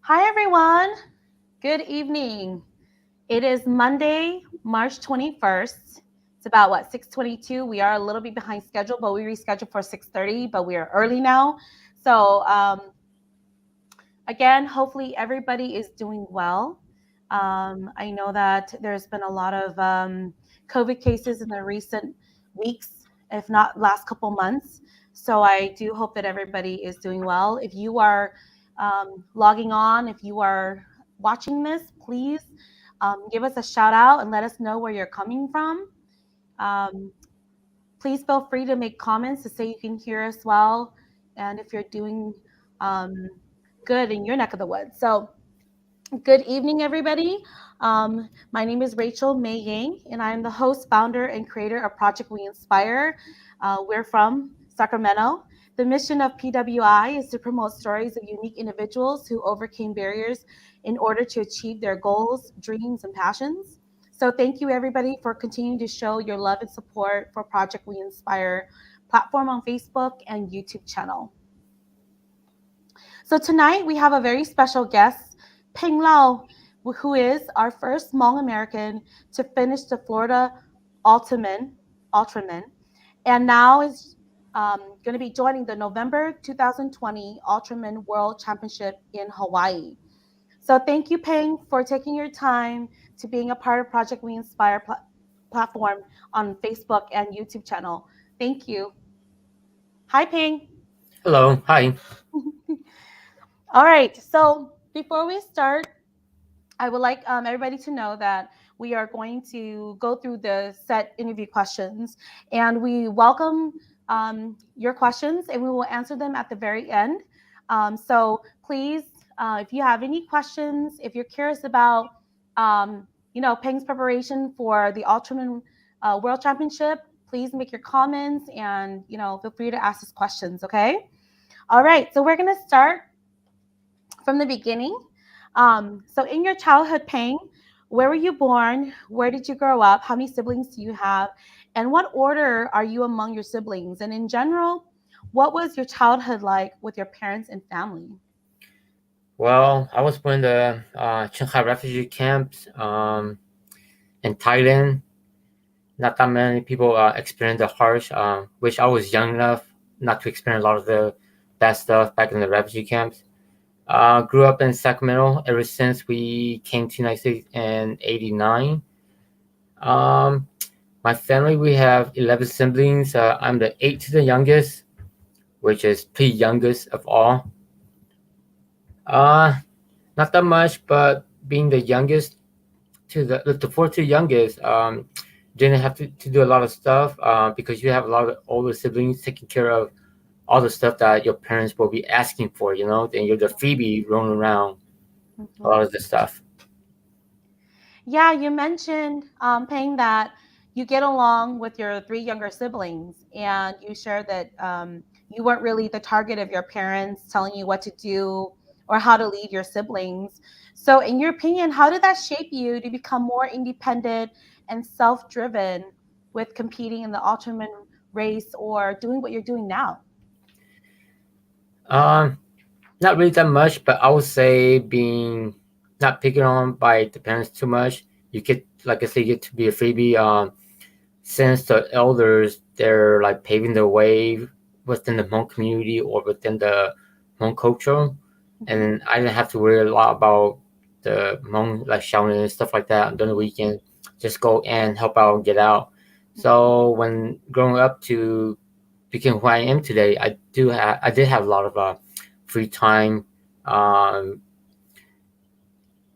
Hi, everyone. Good evening. It is Monday, March 21st. It's about 6:22. We are a little bit behind schedule, but we rescheduled for 6:30, but we are early now. So, again, hopefully everybody is doing well. I know that there's been a lot of COVID cases in the recent weeks, if not last couple months. So I do hope that everybody is doing well. If you are logging on, if you are watching this, please give us a shout out and let us know where you're coming from. Um, Please feel free to make comments to say you can hear us well, and if you're doing um, good in your neck of the woods. So, good evening, everybody. My name is Rachel May Yang, and I'm the host, founder, and creator of Project We Inspire. We're from Sacramento. The mission of PWI is to promote stories of unique individuals who overcame barriers in order to achieve their goals, dreams, and passions. So, thank you, everybody, for continuing to show your love and support for Project We Inspire platform on Facebook and YouTube channel. So tonight we have a very special guest, Pheng Lauj, who is our first Hmong American to finish the Florida Ultraman, and now is going to be joining the November 2020 Ultraman World Championship in Hawaii. So thank you, Pheng, for taking your time to being a part of Project We Inspire platform on Facebook and YouTube channel. Thank you. Hi, Pheng. Hello, hi. All right. So before we start, I would like everybody to know that we are going to go through the set interview questions, and we welcome your questions, and we will answer them at the very end. So please, if you have any questions, if you're curious about, Peng's preparation for the Ultraman World Championship, please make your comments, and feel free to ask us questions. Okay. All right. So we're gonna start from the beginning. So, in your childhood, Peng, where were you born? Where did you grow up? How many siblings do you have? And what order are you among your siblings? And in general, what was your childhood like with your parents and family? Well, I was born in the Qinghai refugee camps in Thailand. Not that many people experience the harsh, which I was young enough not to experience a lot of the bad stuff back in the refugee camps. Grew up in Sacramento ever since we came to United States in '89. Um, my family, we have 11 siblings. I'm the eighth to the youngest, which is pretty youngest of all. Uh, Not that much, but being the youngest to the fourth to youngest, didn't have to do a lot of stuff because you have a lot of older siblings taking care of all the stuff that your parents will be asking for, then you're the freebie rolling around a Mhm. lot of the stuff. Yeah, you mentioned, Peng, that you get along with your three younger siblings, and you shared that you weren't really the target of your parents telling you what to do or how to lead your siblings. So, in your opinion, how did that shape you to become more independent and self driven with competing in the Ultraman race or doing what you're doing now? Um, Not really that much, but I would say being not picking on by the parents too much. You get, like I say, you get to be a freebie. Since the elders, they're like paving the way within the Hmong community or within the Hmong culture, Mhm. and I didn't have to worry a lot about the Hmong like shouting and stuff like that during the weekend. Just go and help out and get out. So when growing up to become who I am today, I did have a lot of free time, um,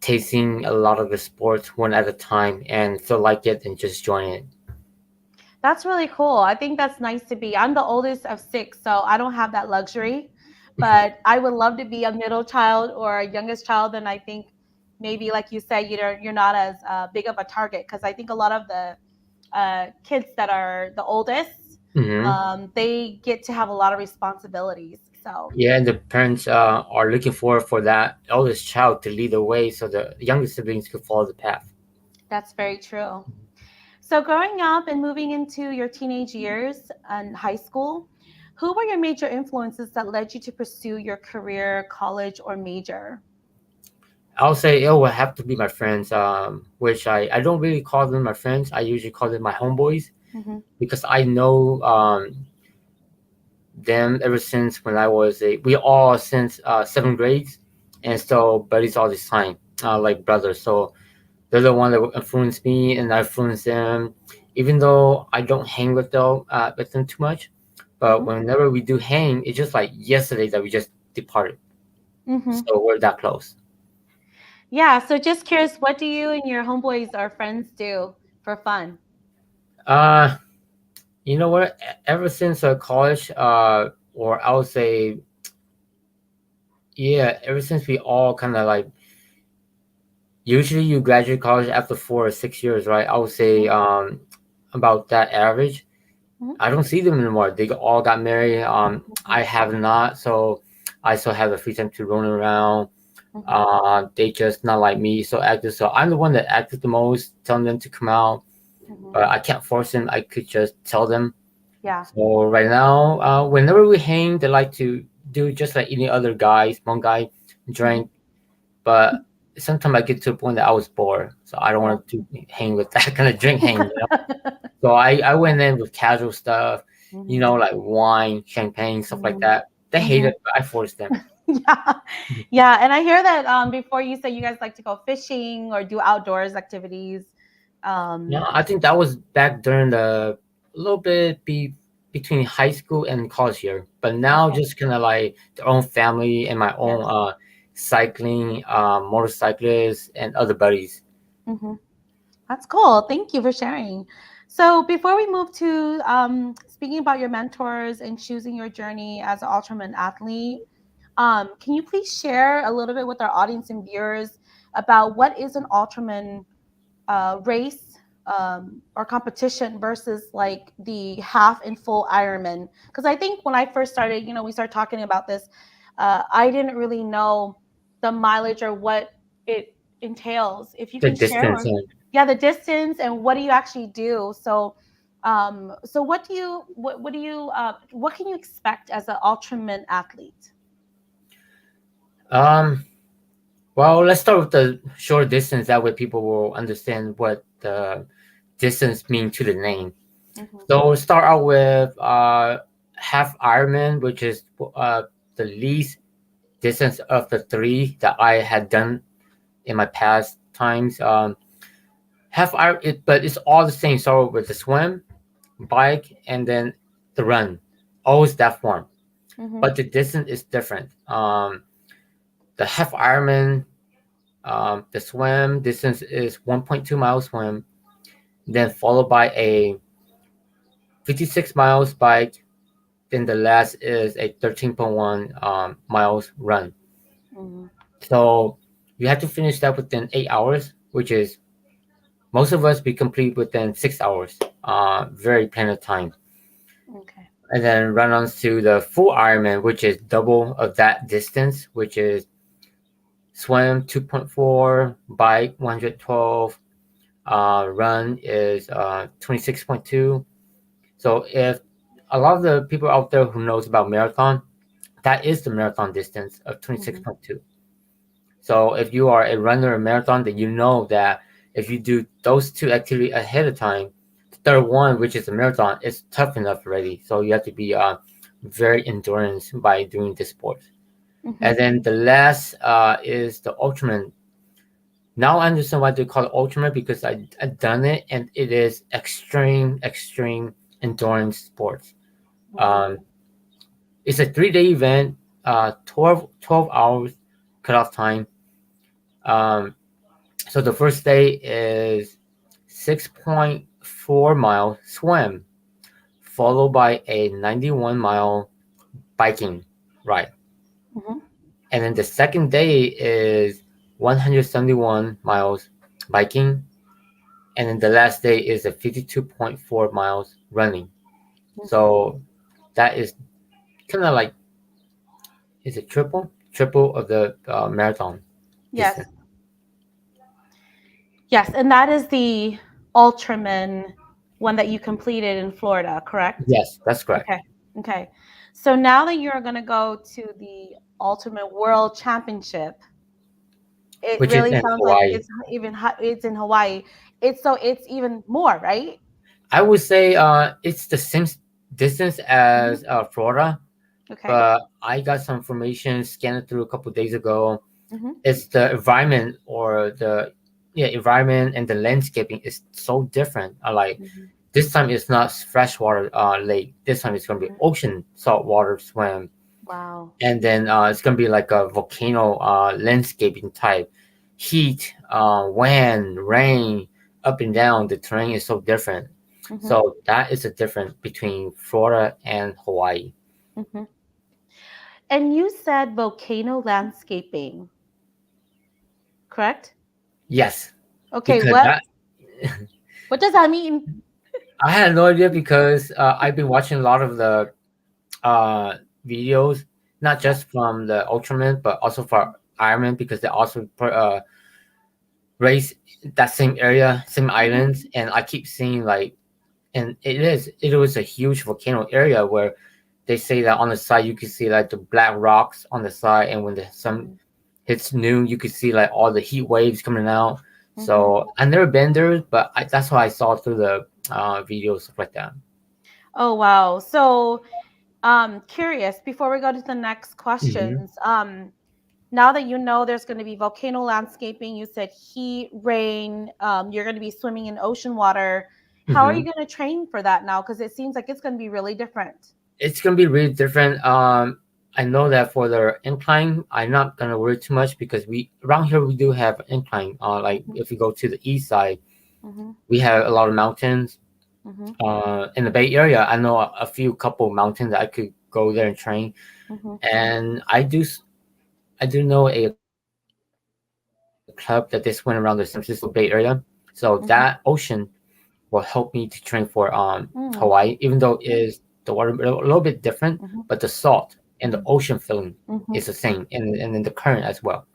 tasting a lot of the sports one at a time, and feel like it and just join it. That's really cool. I think that's nice to be. I'm the oldest of six, so I don't have that luxury. But I would love to be a middle child or a youngest child. And I think maybe, like you said, you're not as big of a target because I think a lot of the kids that are the oldest, Hmm. they get to have a lot of responsibilities. So Yeah, and the parents are looking for that eldest child to lead the way, so the younger siblings could follow the path. that's very true. So, growing up and moving into your teenage years and high school, who were your major influences that led you to pursue your career, college, or major? I'll say it will have to be my friends, which I don't really call them my friends. I usually call them my homeboys Mm-hmm. because I know them ever since when I was we all since seventh grades, and so buddies all this time, like brothers. So they're the one that will influence me, and I influence them, even though I don't hang with them too much. But Mm-hmm. whenever we do hang, it's just like yesterday that we just departed. Mm-hmm. So we're that close. Yeah. So just curious, what do you and your homeboys or friends do for fun? Uh, you know what? Ever since college, or I would say, yeah, ever since we all kind of like, usually you graduate college after 4 or 6 years, right? I would say, Mm-hmm. about that average. Mm-hmm. I don't see them anymore. They all got married. Mm-hmm. I have not, so I still have the free time to run around. Mm-hmm. They just not like me, so active. So I'm the one that acted the most, telling them to come out, Mm-hmm. but I can't force them. I could just tell them. Yeah. So right now, whenever we hang, they like to do just like any other guys, one guy Mm-hmm. drink. But sometimes I get to a point that I was bored, so I don't Yeah. want to hang with that kind of drink hang. So I went in with casual stuff, Mm-hmm. like wine, champagne, stuff like Mm-hmm. that. They hate Mm-hmm. it, but I forced them. Yeah. Yeah. And I hear that before you said you guys like to go fishing or do outdoors activities. Yeah, Um, I think that was back during the a little bit between high school and college year. But now okay. just kind of like their own family and my own Yes. cycling, motorcyclists and other buddies. Mm-hmm. That's cool. Thank you for sharing. So before we move to speaking about your mentors and choosing your journey as an Ultraman athlete, can you please share a little bit with our audience and viewers about what is an Ultraman race or competition versus like the half and full Ironman? Because I think when I first started, we started talking about this. I didn't really know the mileage or what it entails. If you The can share, distance. or yeah, the distance and what do you actually do? So what do you what can you expect as an Ultraman athlete? Um, well, let's start with the short distance. That way, people will understand what the distance mean to the name. Mm-hmm. So we'll start out with half Ironman, which is the least distance of the three that I had done in my past times. But it's all the same. So with the swim, bike, and then the run, always that form. Mm-hmm. But the distance is different. The half Ironman, the swim distance is 1.2 miles swim, then followed by a 56 miles bike. Then the last is a 13.1 miles run. Mm-hmm. So you have to finish that within 8 hours, which is most of us we complete within 6 hours. Very plenty of time. Okay. And then run on to the full Ironman, which is double of that distance, which is swim 2.4, bike 112, run is 26.2. So if a lot of the people out there who knows about marathon, that is the marathon distance of Mm-hmm. 26.2. So if you are a runner or marathon, then you know that if you do those two activities ahead of time, the third one, which is a marathon, is tough enough already. So you have to be very endurance by doing this sport. Mm-hmm. And then the last is the Ultraman. Now I understand why they call it Ultraman because I've done it and it is extreme endurance sports. Mm-hmm. Um, it's a 3 day event, 12 hours cutoff time. Um, So the first day is 6.4 mile swim, followed by a 91-mile biking ride. Mm-hmm. And then the second day is 171 miles biking. And then the last day is a 52.4 miles running. Mm-hmm. So that is kind of like, is it triple? Triple of the marathon Yes. distance. Yes, and that is the Ultraman one that you completed in Florida, correct? Yes, that's correct. Okay. Okay. So now that you're going to go to the Ultimate World Championship, It which is really in sounds like Hawaii. it's even it's in Hawaii. It's even more, right? I would say it's the same distance Hmm. as Florida, Okay. but I got some information scanned through a couple days ago. Hmm. It's the environment or the environment and the landscaping is so different. Like Hmm. this time it's not freshwater lake. This time it's gonna be ocean saltwater swim, Wow. and then it's gonna be like a volcano landscaping type. Heat, wind, rain, up and down. The terrain is so different. Hmm. So that is a difference between Florida and Hawaii. Hmm. And you said volcano landscaping, correct? Yes, Okay, because what that what does that mean? I had no idea because I've been watching a lot of the uh, videos, not Yeah. just from the Ultraman, but also for Ironman because they also race that same area, same Hmm. islands, and I keep seeing like, and it was a huge volcano area where they say that on the side you can see like the black rocks on the side, and when the sun Hmm. hits noon, you can see like all the heat waves coming out. Hmm. So I've never been there, but that's what I saw through the videos stuff like that. Oh wow. So curious before we go to the next Hmm. questions. Now that you know there's going to be volcano landscaping, you said heat, rain, you're going to be swimming in ocean water. How are you Hmm. going to train for that now? Because it seems like it's going to be really different. It's gonna be really different. I know that for the incline, I'm not gonna worry too much because we around here we do have incline. Like Hmm. if you go to the east side, Hmm. we have a lot of mountains. Hmm. In the Bay Area, I know a few couple mountains that I could go there and train. Hmm. And I do know a club that just went around the San Francisco Bay Area. So that ocean will help me to train for Hawaii, Hmm. even though is the water a little bit different, but Hmm. the salt and the Hmm. ocean feeling Hmm. is the same, and then the current as well.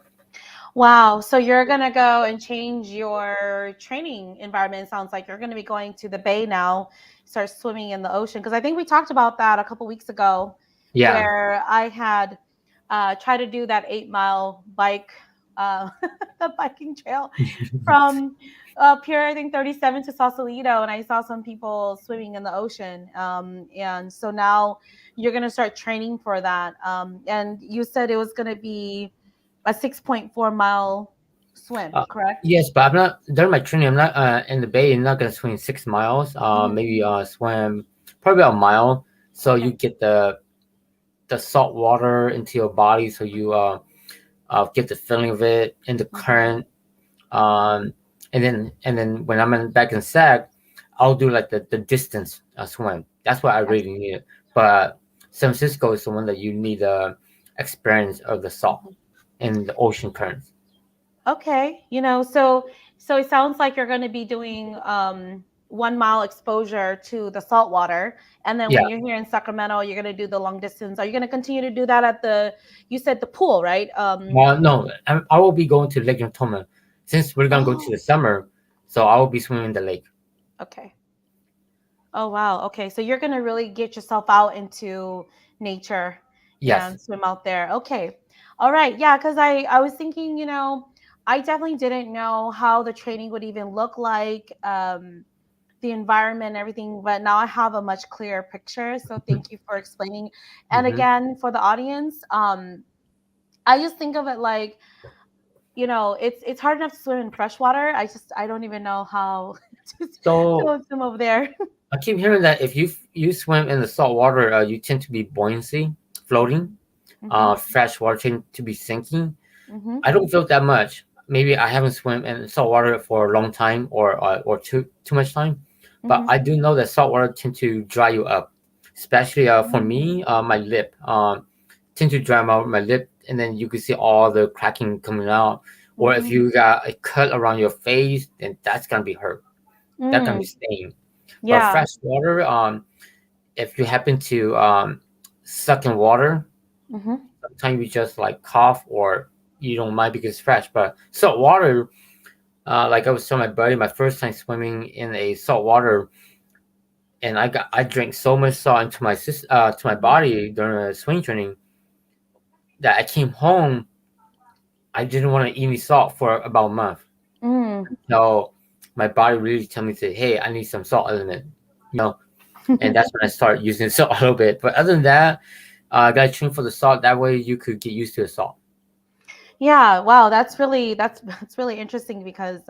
Wow. So you're going to go and change your training environment. It sounds like you're going to be going to the bay now, start swimming in the ocean. Because I think we talked about that a couple weeks ago, Yeah. where I had tried to do that 8 mile bike, the biking trail from Pier, I think 37 to Sausalito, and I saw some people swimming in the ocean. And so now you're going to start training for that. And you said it was going to be a 6.4 mile swim, Uh, correct? yes, but I'm not during my training. I'm not in the bay. I'm not gonna swim 6 miles. Hmm. Maybe swim probably a mile, so Okay. you get the salt water into your body, so you get the feeling of it in the Hmm. current. Um, and then when I'm back in SAC, I'll do like the distance swim. That's what I Yes. really need. But San Francisco is the one that you need experience of the salt Mhm. and the ocean currents. Okay. So it sounds like you're going to be doing 1 mile exposure to the salt water, and then Yeah. when you're here in Sacramento, you're going to do the long distance. Are you going to continue to do that at the? You said the pool, right? No, I will be going to Lake Natoma since we're gonna go to the Oh, summer. So I will be swimming in the lake. okay. Oh wow. Okay. So you're gonna really get yourself out into nature Yes. and swim out there. Okay. All right. Yeah, because I was thinking, I definitely didn't know how the training would even look like, the environment and everything, but now I have a much clearer picture. So thank you for explaining. And Hmm. again, for the audience, I just think of it like, it's hard enough to swim in fresh water. I don't even know how So to swim over there. I keep hearing that if you swim in the salt water, you tend to be buoyancy, floating. Hmm. Fresh water tend to be sinking. Hmm. I don't feel that much. Maybe I haven't swum in salt water for a long time or too much time, but Hmm. I do know that salt water tend to dry you up, especially for Mm. me, my lip tend to dry out my lip, and then you can see all the cracking coming out. Or if Mhm. you got a cut around your face, then that's gonna be hurt. That's gonna be Mm. staying. But Yeah. fresh water, if you happen to suck in water, Mhm. sometimes you just like cough or you don't mind because it's fresh. But salt water, like I was telling my buddy, my first time swimming in a salt water, and I drank so much salt into to my Mhm. body during a swim training that I came home I didn't want to eat any salt for about a month. Mm. So my body really told me to, hey, I need some salt element, you know, and that's when I started using salt a little bit. But other than that, I got to train for the salt. That way you could get used to the salt. Yeah, wow, that's really interesting because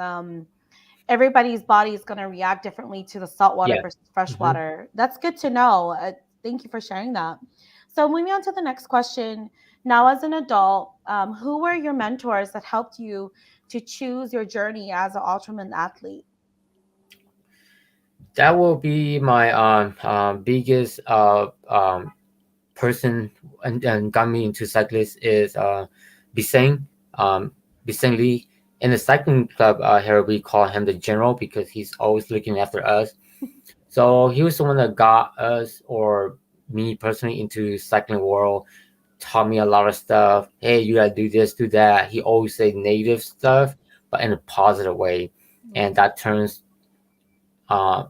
everybody's body is going to react differently to the salt water Yeah. versus fresh hmm water. That's good to know. Thank you for sharing that. So, moving on to the next question. Now, as an adult, who were your mentors that helped you to choose your journey as an Ultraman athlete? That will be my biggest person and got me into cyclists is Biseng, um, Biseng Lee. In the cycling club here, we call him the general because he's always looking after us. So he was the one that got us, or me personally, into cycling world. Taught me a lot of stuff. Hey, you gotta do this, do that. He always say negative stuff, but in a positive way, and Mhm, that turns uh,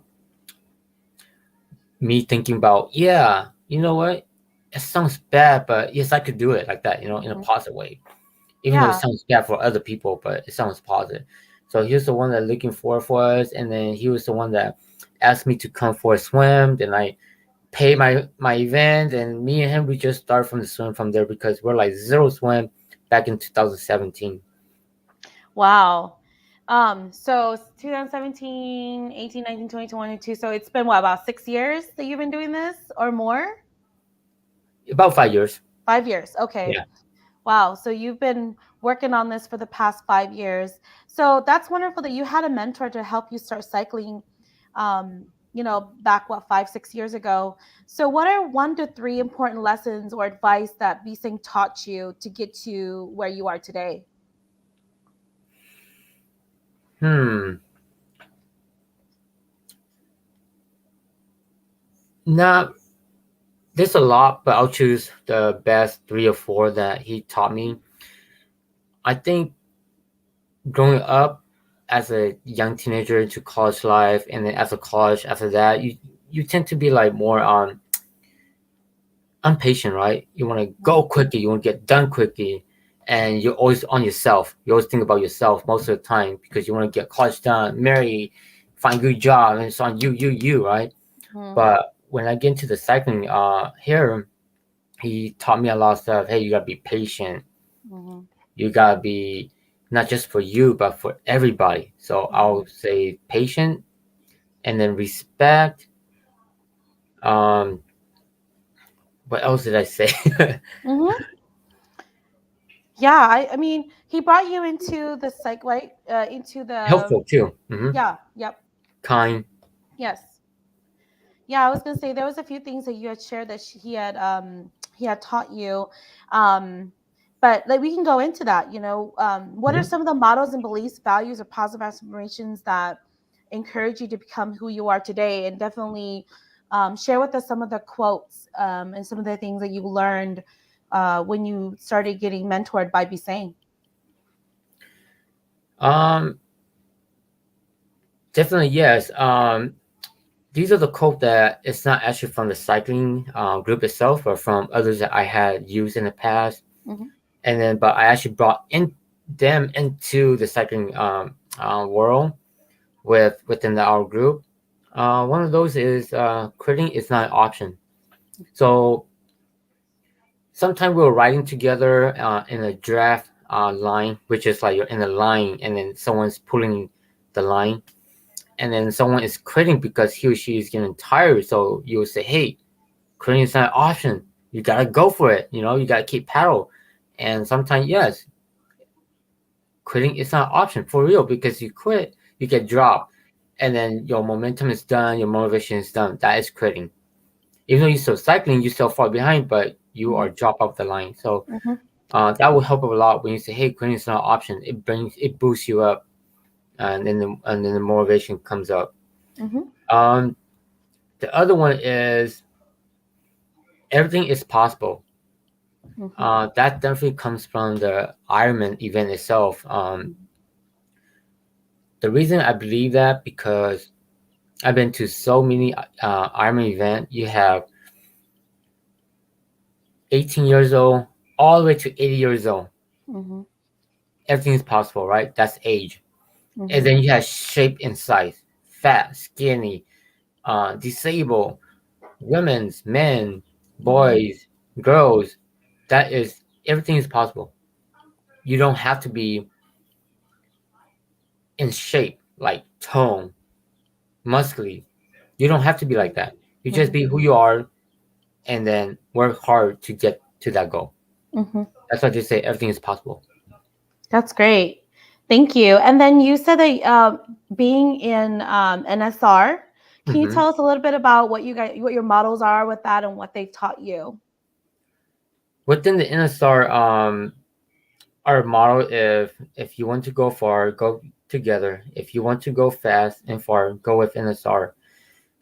me thinking about, yeah, you know what? It sounds bad, but yes, I could do it like that, in a mhm. positive way. Even though it Yeah. sounds bad for other people, but it sounds positive. So he was the one that looking for us, and then he was the one that asked me to come for a swim. Then I pay my event, and me and him we just start from the swim from there because we're like zero swim back in 2017. Wow. So 2017, 18, 19, 20, 22. So it's been what, about 6 years that you've been doing this or more? About 5 years. 5 years. Okay. Yeah. Wow. So you've been working on this for the past 5 years. So that's wonderful that you had a mentor to help you start cycling, back what, 5, 6 years ago. So what are 1 to 3 important lessons or advice that Bising taught you to get to where you are today? Hmm. Not There's a lot, but I'll choose the best three or four that he taught me. I think growing up as a young teenager into college life, and then as a college after that, you tend to be like more impatient, right? You want to go quickly, you want to get done quickly, and you're always on yourself. You always think about yourself most of the time because you want to get college done, marry, find good job, and it's on you, right? Mm-hmm. But when I get into the cycling, here he taught me a lot of stuff. Hey, you gotta be patient. Mm-hmm. You gotta be not just for you, but for everybody. So Mm-hmm. I'll say patient, and then respect. Um, what else did I say? Mm-hmm. Yeah, I mean, he brought you into the psych, right? Into the Helpful too. yeah, yep, Kind. yes. Yeah, I was gonna say there was a few things that you had shared that he had taught you, um, but like we can go into that. What are Mhm. some of the mottos and beliefs, values, or positive affirmations that encourage you to become who you are today? And definitely share with us some of the quotes and some of the things that you learned when you started getting mentored by Bisane. Um, Definitely yes. These are the quote that it's not actually from the cycling group itself, but from others that I had used in the past, Mm-hmm. and then but I actually brought in them into the cycling world within our group. One of those is quitting is not an option. So sometimes we were riding together in a draft line, which is like you're in a line and then someone's pulling the line, and then someone is quitting because he or she is getting tired. So you will say, "Hey, quitting is not an option. You gotta go for it. You gotta keep paddle." And sometimes, yes, quitting is not an option for real because you quit, you get dropped, and then your momentum is done, your motivation is done. That is quitting. Even though you're still cycling, you still fall behind, but you Mm-hmm. are drop off the line. So Mm-hmm. that will help a lot when you say, "Hey, quitting is not an option." It boosts you up, and then the motivation comes up. Mm-hmm. Um, the other one is everything is possible. Mm-hmm. That definitely comes from the Ironman event itself. The reason I believe that because I've been to so many Ironman event. You have 18 years old all the way to 80 years old. Mm-hmm. everything is possible, right? That's age. And Mhm. then you have shape and size, fat, skinny, disabled, women's, men, Mhm. boys, girls. That is everything is possible. You don't have to be in shape, like tone, muscly. You don't have to be like that. You just Mhm. be who you are, and then work hard to get to that goal. Mhm. That's why they say everything is possible. That's great. Thank you. And then you said that being in NSR, can you Hmm. tell us a little bit about what your models are with that, and what they've taught you? Within the inner star, our model, if you want to go far, go together. If you want to go fast and far, go with NSR.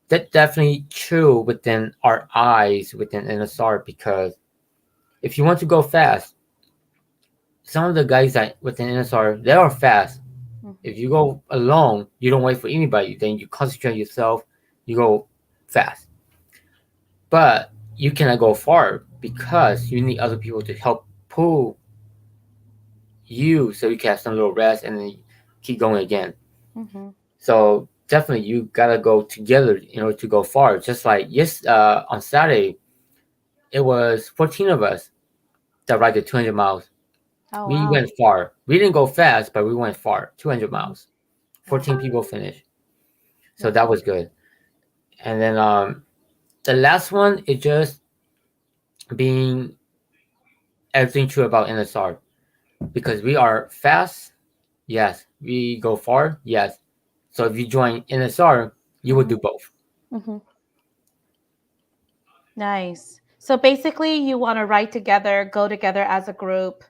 That's definitely true within our eyes within NSR, because if you want to go fast, some of the guys that within NSR, they are fast. Mhm. If you go alone, you don't wait for anybody. Then you concentrate yourself. You go fast, but you cannot go far because you need other people to help pull you, so you can have some little rest and then keep going again. Mhm. So definitely you gotta go together in order to go far. Just like yes, on Saturday it was 14 of us that ride the 200 miles. Oh We wow. went far. We didn't go fast, but we went far. 200 Mhm. miles. Wow. 14 people finished. So That's that was good. And then the last one is just being everything true about NSR, because we are fast. Yes. We go far. Yes. So if you join NSR, you will mhm. do both. Mhm. Nice. So basically, you want to write together, go together as a group,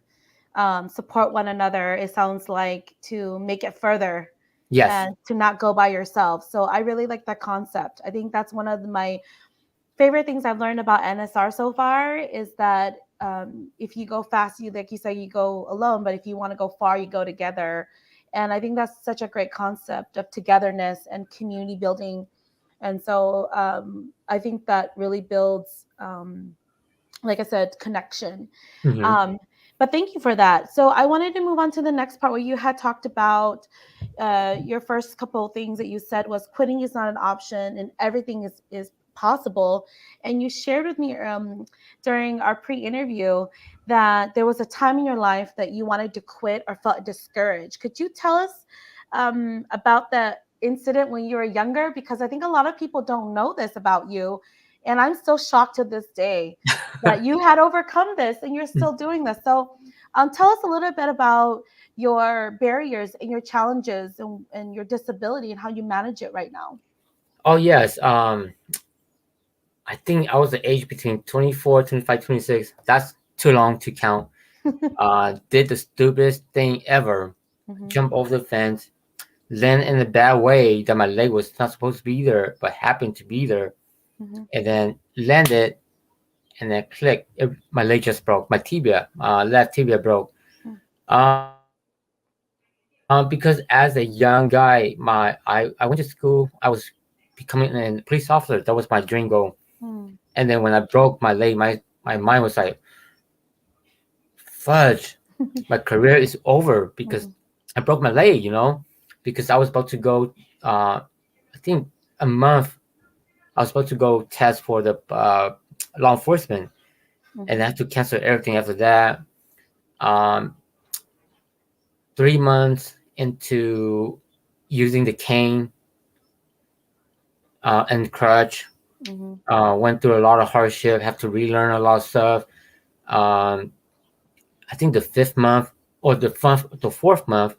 support one another. It sounds like, to make it further Yes. and to not go by yourself. So I really like that concept. I think that's one of my favorite things I've learned about NSR so far, is that if you go fast, you like you say, you go alone, but if you want to go far, you go together. And I think that's such a great concept of togetherness and community building. And so I think that really builds, like I said, connection. Hmm. Um, but thank you for that. So I wanted to move on to the next part, where you had talked about your first couple of things that you said was quitting is not an option and everything is possible. And you shared with me during our pre-interview that there was a time in your life that you wanted to quit or felt discouraged. Could you tell us about the incident when you were younger? Because I think a lot of people don't know this about you, and I'm still shocked to this day that you had overcome this and you're still doing this. So tell us a little bit about your barriers and your challenges, and your disability, and how you manage it right now. Oh yes. I think I was the age between 24, 25, 26. That's too long to count. Did the stupidest thing ever. Mhm. Jump over the fence, land in a bad way that my leg was not supposed to be there, but happened to be there, Mhm. and then landed, and then click. My leg just broke. My tibia, left tibia broke. Because as a young guy, I went to school. I was becoming a police officer. That was my dream goal. And then when I broke my leg, my mind was like, fudge, my career is over because Mhm. I broke my leg. Because I was about to go, I think a month, I was supposed to go test for the law enforcement, and I Mhm. had to cancel everything after that. Um, 3 months into using the cane and crutch, Mhm. went through a lot of hardship, have to relearn a lot of stuff. Um, I think the fifth month or the fourth month,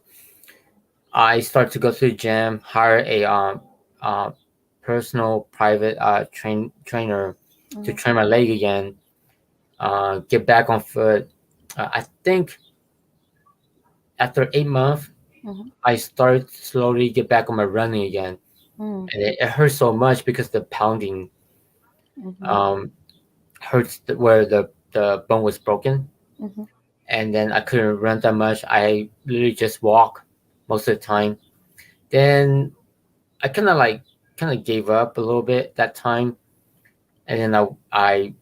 I started to go to the gym, hire a uh, personal private trainer to Mhm. train my leg again, get back on foot. I think after 8 months, Mhm. I started to slowly get back on my running again, Mhm. and it hurt so much because the pounding Mhm. um, hurts where the bone was broken, Mhm. and then I couldn't run that much. I literally just walk most of the time. Then I kind of gave up a little bit that time, and then I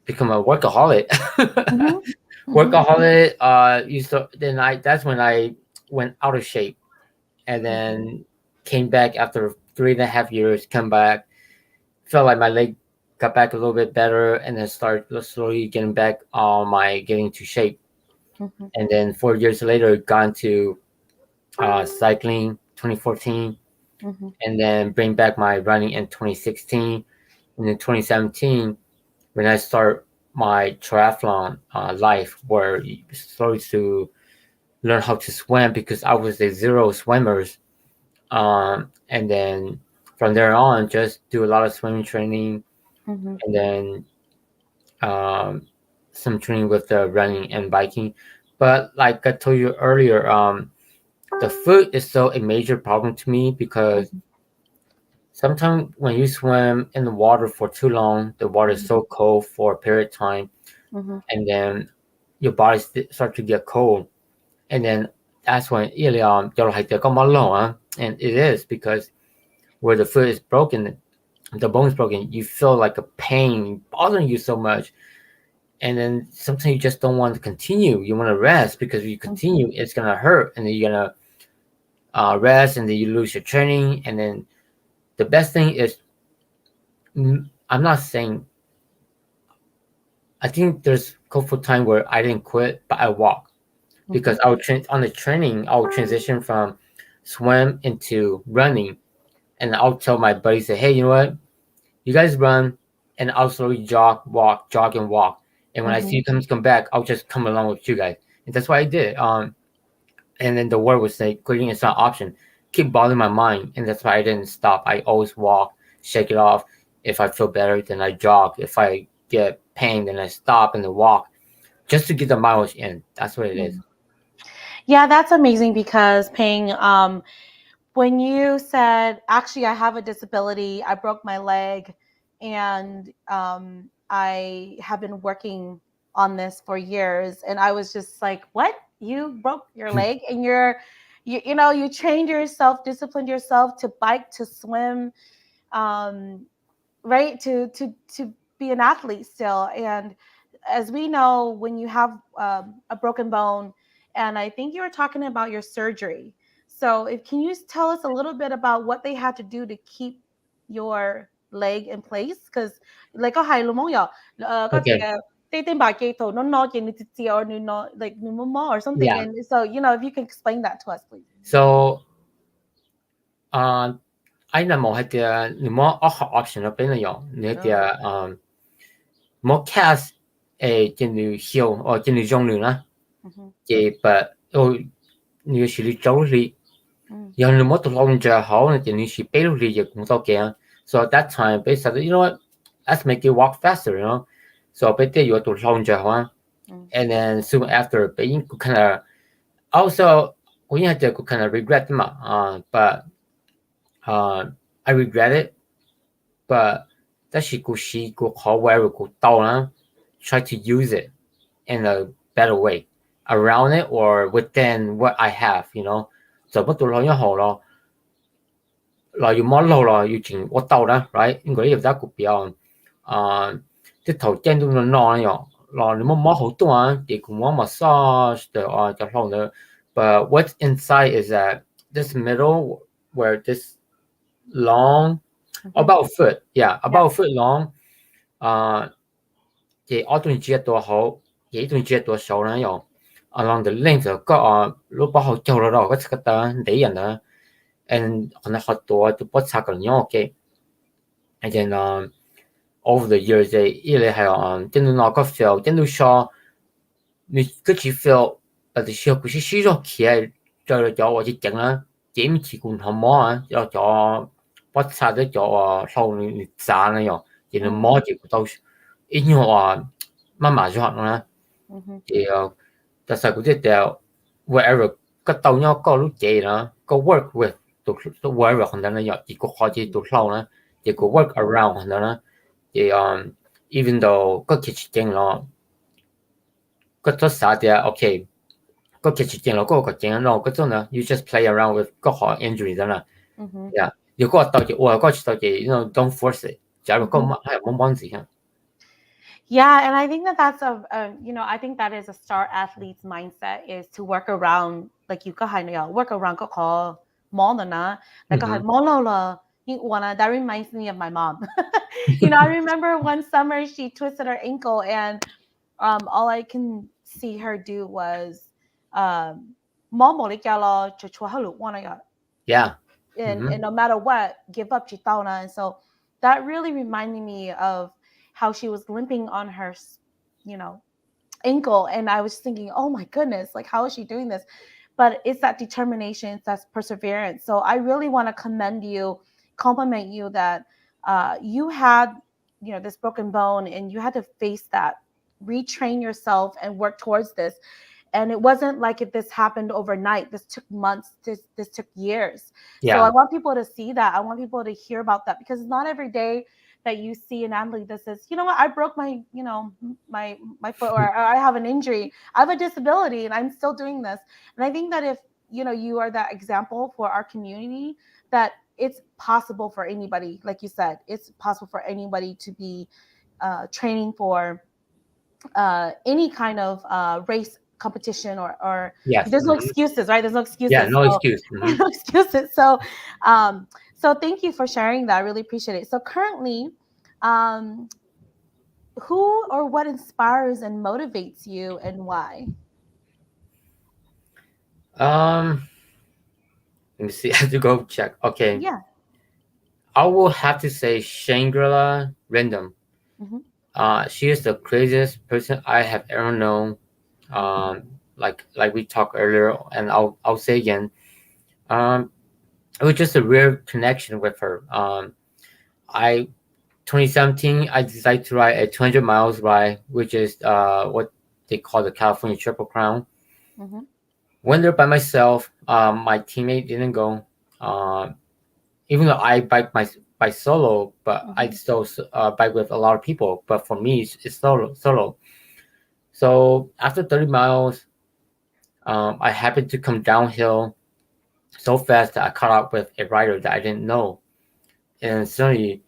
become a workaholic. Mhm. Mhm. Workaholic. Used to then I that's when I went out of shape, and Mhm. then came back after 3.5 years. Come back, felt like my leg got back a little bit better, and then started slowly getting back on my getting to shape. Mhm. And then 4 years later, gone to cycling 2014, Mhm. and then bring back my running in 2016, and then 2017 when I start my triathlon life, where you started to learn how to swim because I was a zero swimmers, and then from there on, just do a lot of swimming training, Mhm. and then um, some training with the running and biking. But like I told you earlier, the food is still a major problem to me because Mhm. sometimes when you swim in the water for too long, the water is so cold for a period of time, Mhm. and then your body start to get cold, and then that's when 一了就係就咁樣 and it is because where the foot is broken, the bone is broken, you feel like a pain bothering you so much, and then sometimes you just don't want to continue. You want to rest because if you Mhm. continue, it's gonna hurt, and then you're gonna rest, and then you lose your training, and then the best thing is I'm not saying I think there's a couple time where I didn't quit, but I walk because Mhm. I would on the training. I would transition from swim into running, and I'll tell my buddies that hey, you know what, you guys run, and I'll slowly jog and walk. And when I see Mhm. you come back, I'll just come along with you guys, and that's what I did. And then the word would say quitting is not an option. Keep bothering my mind, and that's why I didn't stop. I always walk, shake it off. If I feel better, then I jog. If I get pain, then I stop and then walk, just to get the mileage in. That's what it is. Mhm. Yeah, that's amazing because paying when you said actually I have a disability, I broke my leg, and I have been working on this for years, and I was just like, what, you broke your leg and you trained yourself, disciplined yourself to bike, to swim, um, right, to be an athlete still. And as we know, when you have a broken bone, and I think you were talking about your surgery, so if can you tell us a little bit about what they had to do to keep your leg in place? Because like có hai luôn mong có Okay. tên tên bà kia tổ nó no or no like no or something. Yeah. And so if you can explain that to us, please. So, I know more the more option up in the young. Oh. More cast a genu hill or genu zhong luna. Mhm. But oh, you should totally. Mm. Young the motor long hole and then you should barely you can. So at that time, basically, you know what? Let's make it walk faster, you know. So but there you have to long one. Mm. And then soon after, being kind of also we had to kind of regret them, but uh, I regret it, but that she could however could down try to use it in a better way around it or within what I have, you know. So bất tụ lo nhớ hồ lo lo you more low lo you chỉnh what tàu đó right in cái that could be on cái頭尖都nó yo lo你more hậu tuần thì cũng more massage the the whole nữa. But what's inside is that this middle where this long Mhm. about a foot, yeah, Yeah. about a foot long, uh, thì ở tuần chiaตัว好幾tuần chiaตัว少呢有 along the length ก็lúc bao hậu châu rồi có cái tờ để dần nữa and on the hot door to put sack on okay. And then over the years they really have真係我個 feel 真係 show 你嗰次 feel 但係 show 佢是輸咗起來咗我就整啦點起管好摸啊要咗 put sack 咗後你賺啦又然後 Mm. 摸住都因為話乜麻咗啦 Mhm. thì thật sự cũng biết là wherever cái tàu nhau có lúc chạy nó có work with to wherever hắn nó nhỏ chỉ có khó chỉ tụ lâu nó chỉ có Mhm. work around hắn nó thì even though có cái chuyện nó có tất cả thì okay có cái chuyện nó có cái chuyện nó có chỗ nó you just play around with có họ injury đó là Mhm. yeah 如果到時我個到時 you know don't force it 假如個Mhm. 乜係冇幫時啊 Yeah, and I think that that's I think that is a star athlete's mindset is to work around like you go work around ก็ขอมองนะ like Mm-hmm. มองเราละยิ่งอ้วนนะ that reminds me of my mom. I remember one summer she twisted her ankle and all I can see her do was um มอง你叫咯就坐喺度彎啊 Yeah. and Mm-hmm. no matter what, give up Chitana. And so that really reminded me of how she was limping on her, you know, ankle. And I was thinking, oh my goodness, like how is she doing this? But it's that determination, it's that perseverance. So I really want to commend you, compliment you that you had, this broken bone and you had to face that, retrain yourself and work towards this. And it wasn't like this happened overnight. This took months. This took years. So I Yeah. want people to see that. I want people to hear about that because it's not every day that you see an athlete that says, you know what, I broke my, my foot, or I have an injury, I have a disability, and I'm still doing this. And I think that if you are that example for our community, that it's possible for anybody, like you said, it's possible for anybody to be training for any kind of race competition or Yes. there's no Mm-hmm. excuses, right? There's no Yeah. excuses. No So excuse. Mm-hmm. no excuses. So thank you for sharing that. I really appreciate it. So currently, um, who or what inspires and motivates you and why? Um. Let me see. I have to go check. Okay. Yeah. I will have to say Shangri-La Random. Hmm. She is the craziest person I have ever known. Like we talked earlier, and I'll say again. Um, it was just a rare connection with her. I 2017, I decided to ride a 200 miles ride, which is what they call the California Triple Crown. Hmm. Went there by myself. My teammate didn't go. Um, Even though I bike by solo, but I Hmm. still bike with a lot of people. But for me, it's solo. So after 30 miles, I happened to come downhill so fast that I caught up with a rider that I didn't know, and suddenly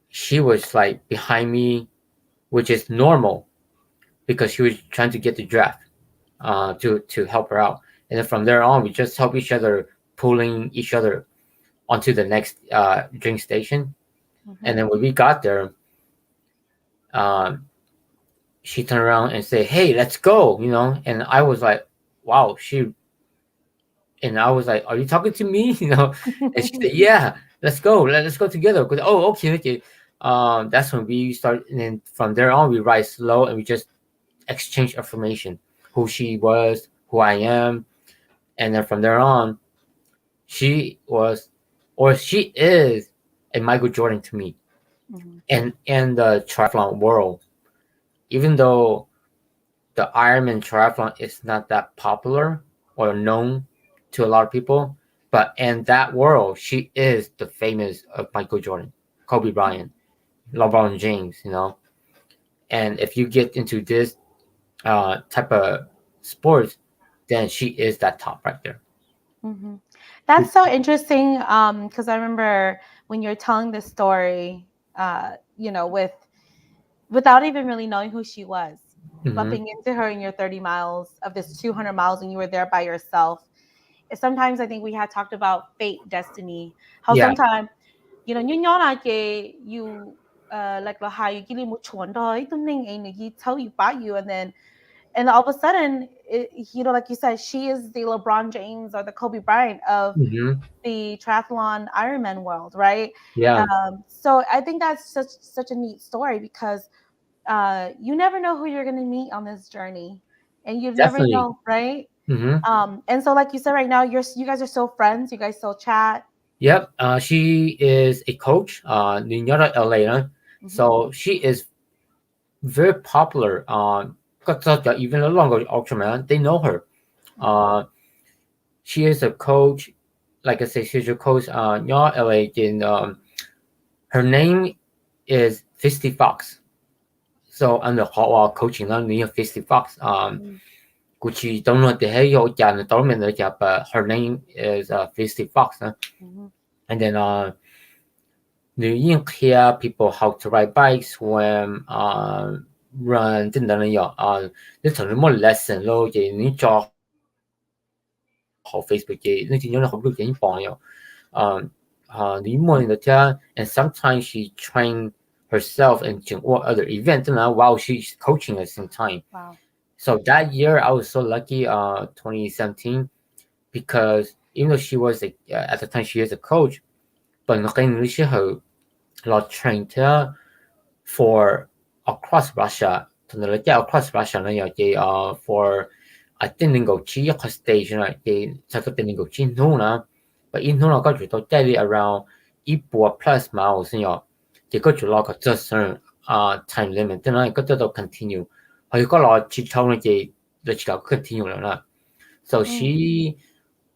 she was like behind me, which is normal because she was trying to get the draft to help her out. And then from there on, we just help each other, pulling each other onto the next drink station. And Hmm. then when we got there, um, she turned around and said, "Hey, let's go," And I was like, "Wow, she." And I was like, "Are you talking to me?" And she said, "Yeah, let's go. Let's go together." Oh, okay, okay. That's when we start, and then from there on, we ride slow and we just exchange information, who she was, who I am, and then from there on, she was, or she is, a Michael Jordan to me, Hmm. and the triathlon world. Even though the Ironman triathlon is not that popular or known to a lot of people, but in that world, she is the famous of Michael Jordan, Kobe Bryant, LeBron James. And if you get into this type of sports, then she is that top right there. Hmm. That's so interesting. Because I remember when you're telling this story, without even really knowing who she was, Hmm. bumping into her in your 30 miles of this 200 miles and you were there by yourself. Sometimes I think we had talked about fate, destiny, how Yeah. sometimes, you know, like you, like how you get mu chuan doi, you tell you about you, and all of a sudden, like you said, she is the LeBron James or the Kobe Bryant of Hmm. the triathlon Ironman world, right? Yeah. So I think that's such a neat story because you never know who you're going to meet on this journey, and you never Definitely. know, right? Hmm. And so, like you said, right now, you guys are still friends. You guys still chat. Yep. She is a coach, Ninora Elena. Hmm. So she is very popular. Even the longer Ultraman, they know her. Hmm. Uh, she is a coach. Like I say, she's a coach. Nhỏ LA. In her name is Fisty Fox. So under họ coaching nó near Fisty Fox. Hmm. Gucci don't know the hey yo the dormant but her name is Fisty Fox. Hmm. And then you hear people how to ride bikes, swim, run 等等的有你同你冇 lesson 咯，就你做好 Facebook 嘅，你點樣好 Facebook 嘅，你點樣好 group 嘅幫有，你冇人哋聽，and sometimes she train herself and what other event, while she's coaching at the same time. Wow. So that year I was so lucky, 2017, because even though she was at the time she is a coach, but nothing she her lot trained her for across Russia. To the across Russia, for I didn't go chi a stage, they didn't go chi no na, but in no got to daily around 100+ miles, they got to lock just certain time limit, then I got to continue. I got a lot chi town the continue na. So she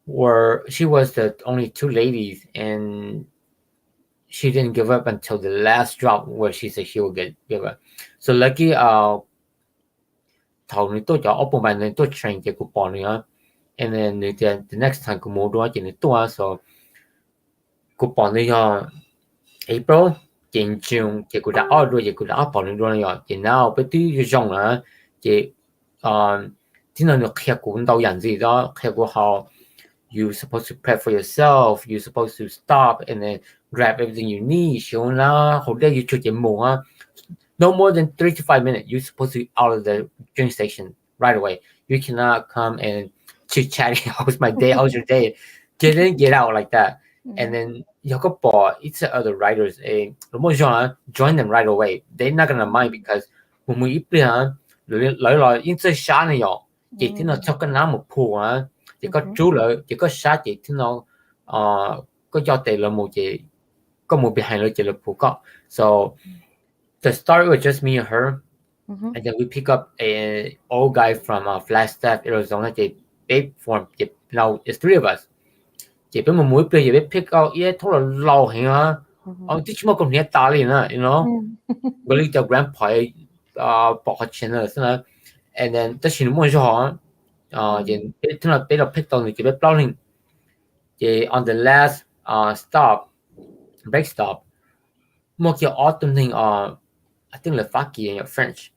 was the only two ladies, and she didn't give up until the last drop where she said she would give up. So lucky, 頭你都有 open 埋你都 train 嘅個幫你啊，and then 你嘅 the next time 個冇多一件你多啊，so 個幫你啊 April 見中嘅個打二多嘅個打幫你多啊，然後不對嘅種啊嘅聽到你吃過到人字咯，吃過後 you supposed to prep for yourself, you supposed to stop and then grab everything you need, 上啦，好啲要出嘅冇啊。No more than 3 to 5 minutes. You're supposed to be out of the drink station right away. You cannot come and chit chatting. How's my day? How's your day? Get in, get out like that. And then you got ball. It's the other riders. Join them right away. They're not gonna mind because when we play, 來因為沙呢樣，亦聽到出個那麼破啊，亦個豬來，亦個沙亦聽到個腳地兩冇嘢，個冇別行咗嘢嚟破角。So the start was just me and her, and then we pick up an old guy from Flagstaff, Arizona. They big form. Now it's three of us. They been mỗi play. They pick out. Yeah, 拖到老型啊。啲全部咁嘢打臉啊，you know。嗰啲就 grandpa 博下錢啊，真係。And then 之前冇咗行然聽到俾到 pick 到你叫佢包領。On the last break stop, 冇叫 autumn thing I think là Pháp kỳ French.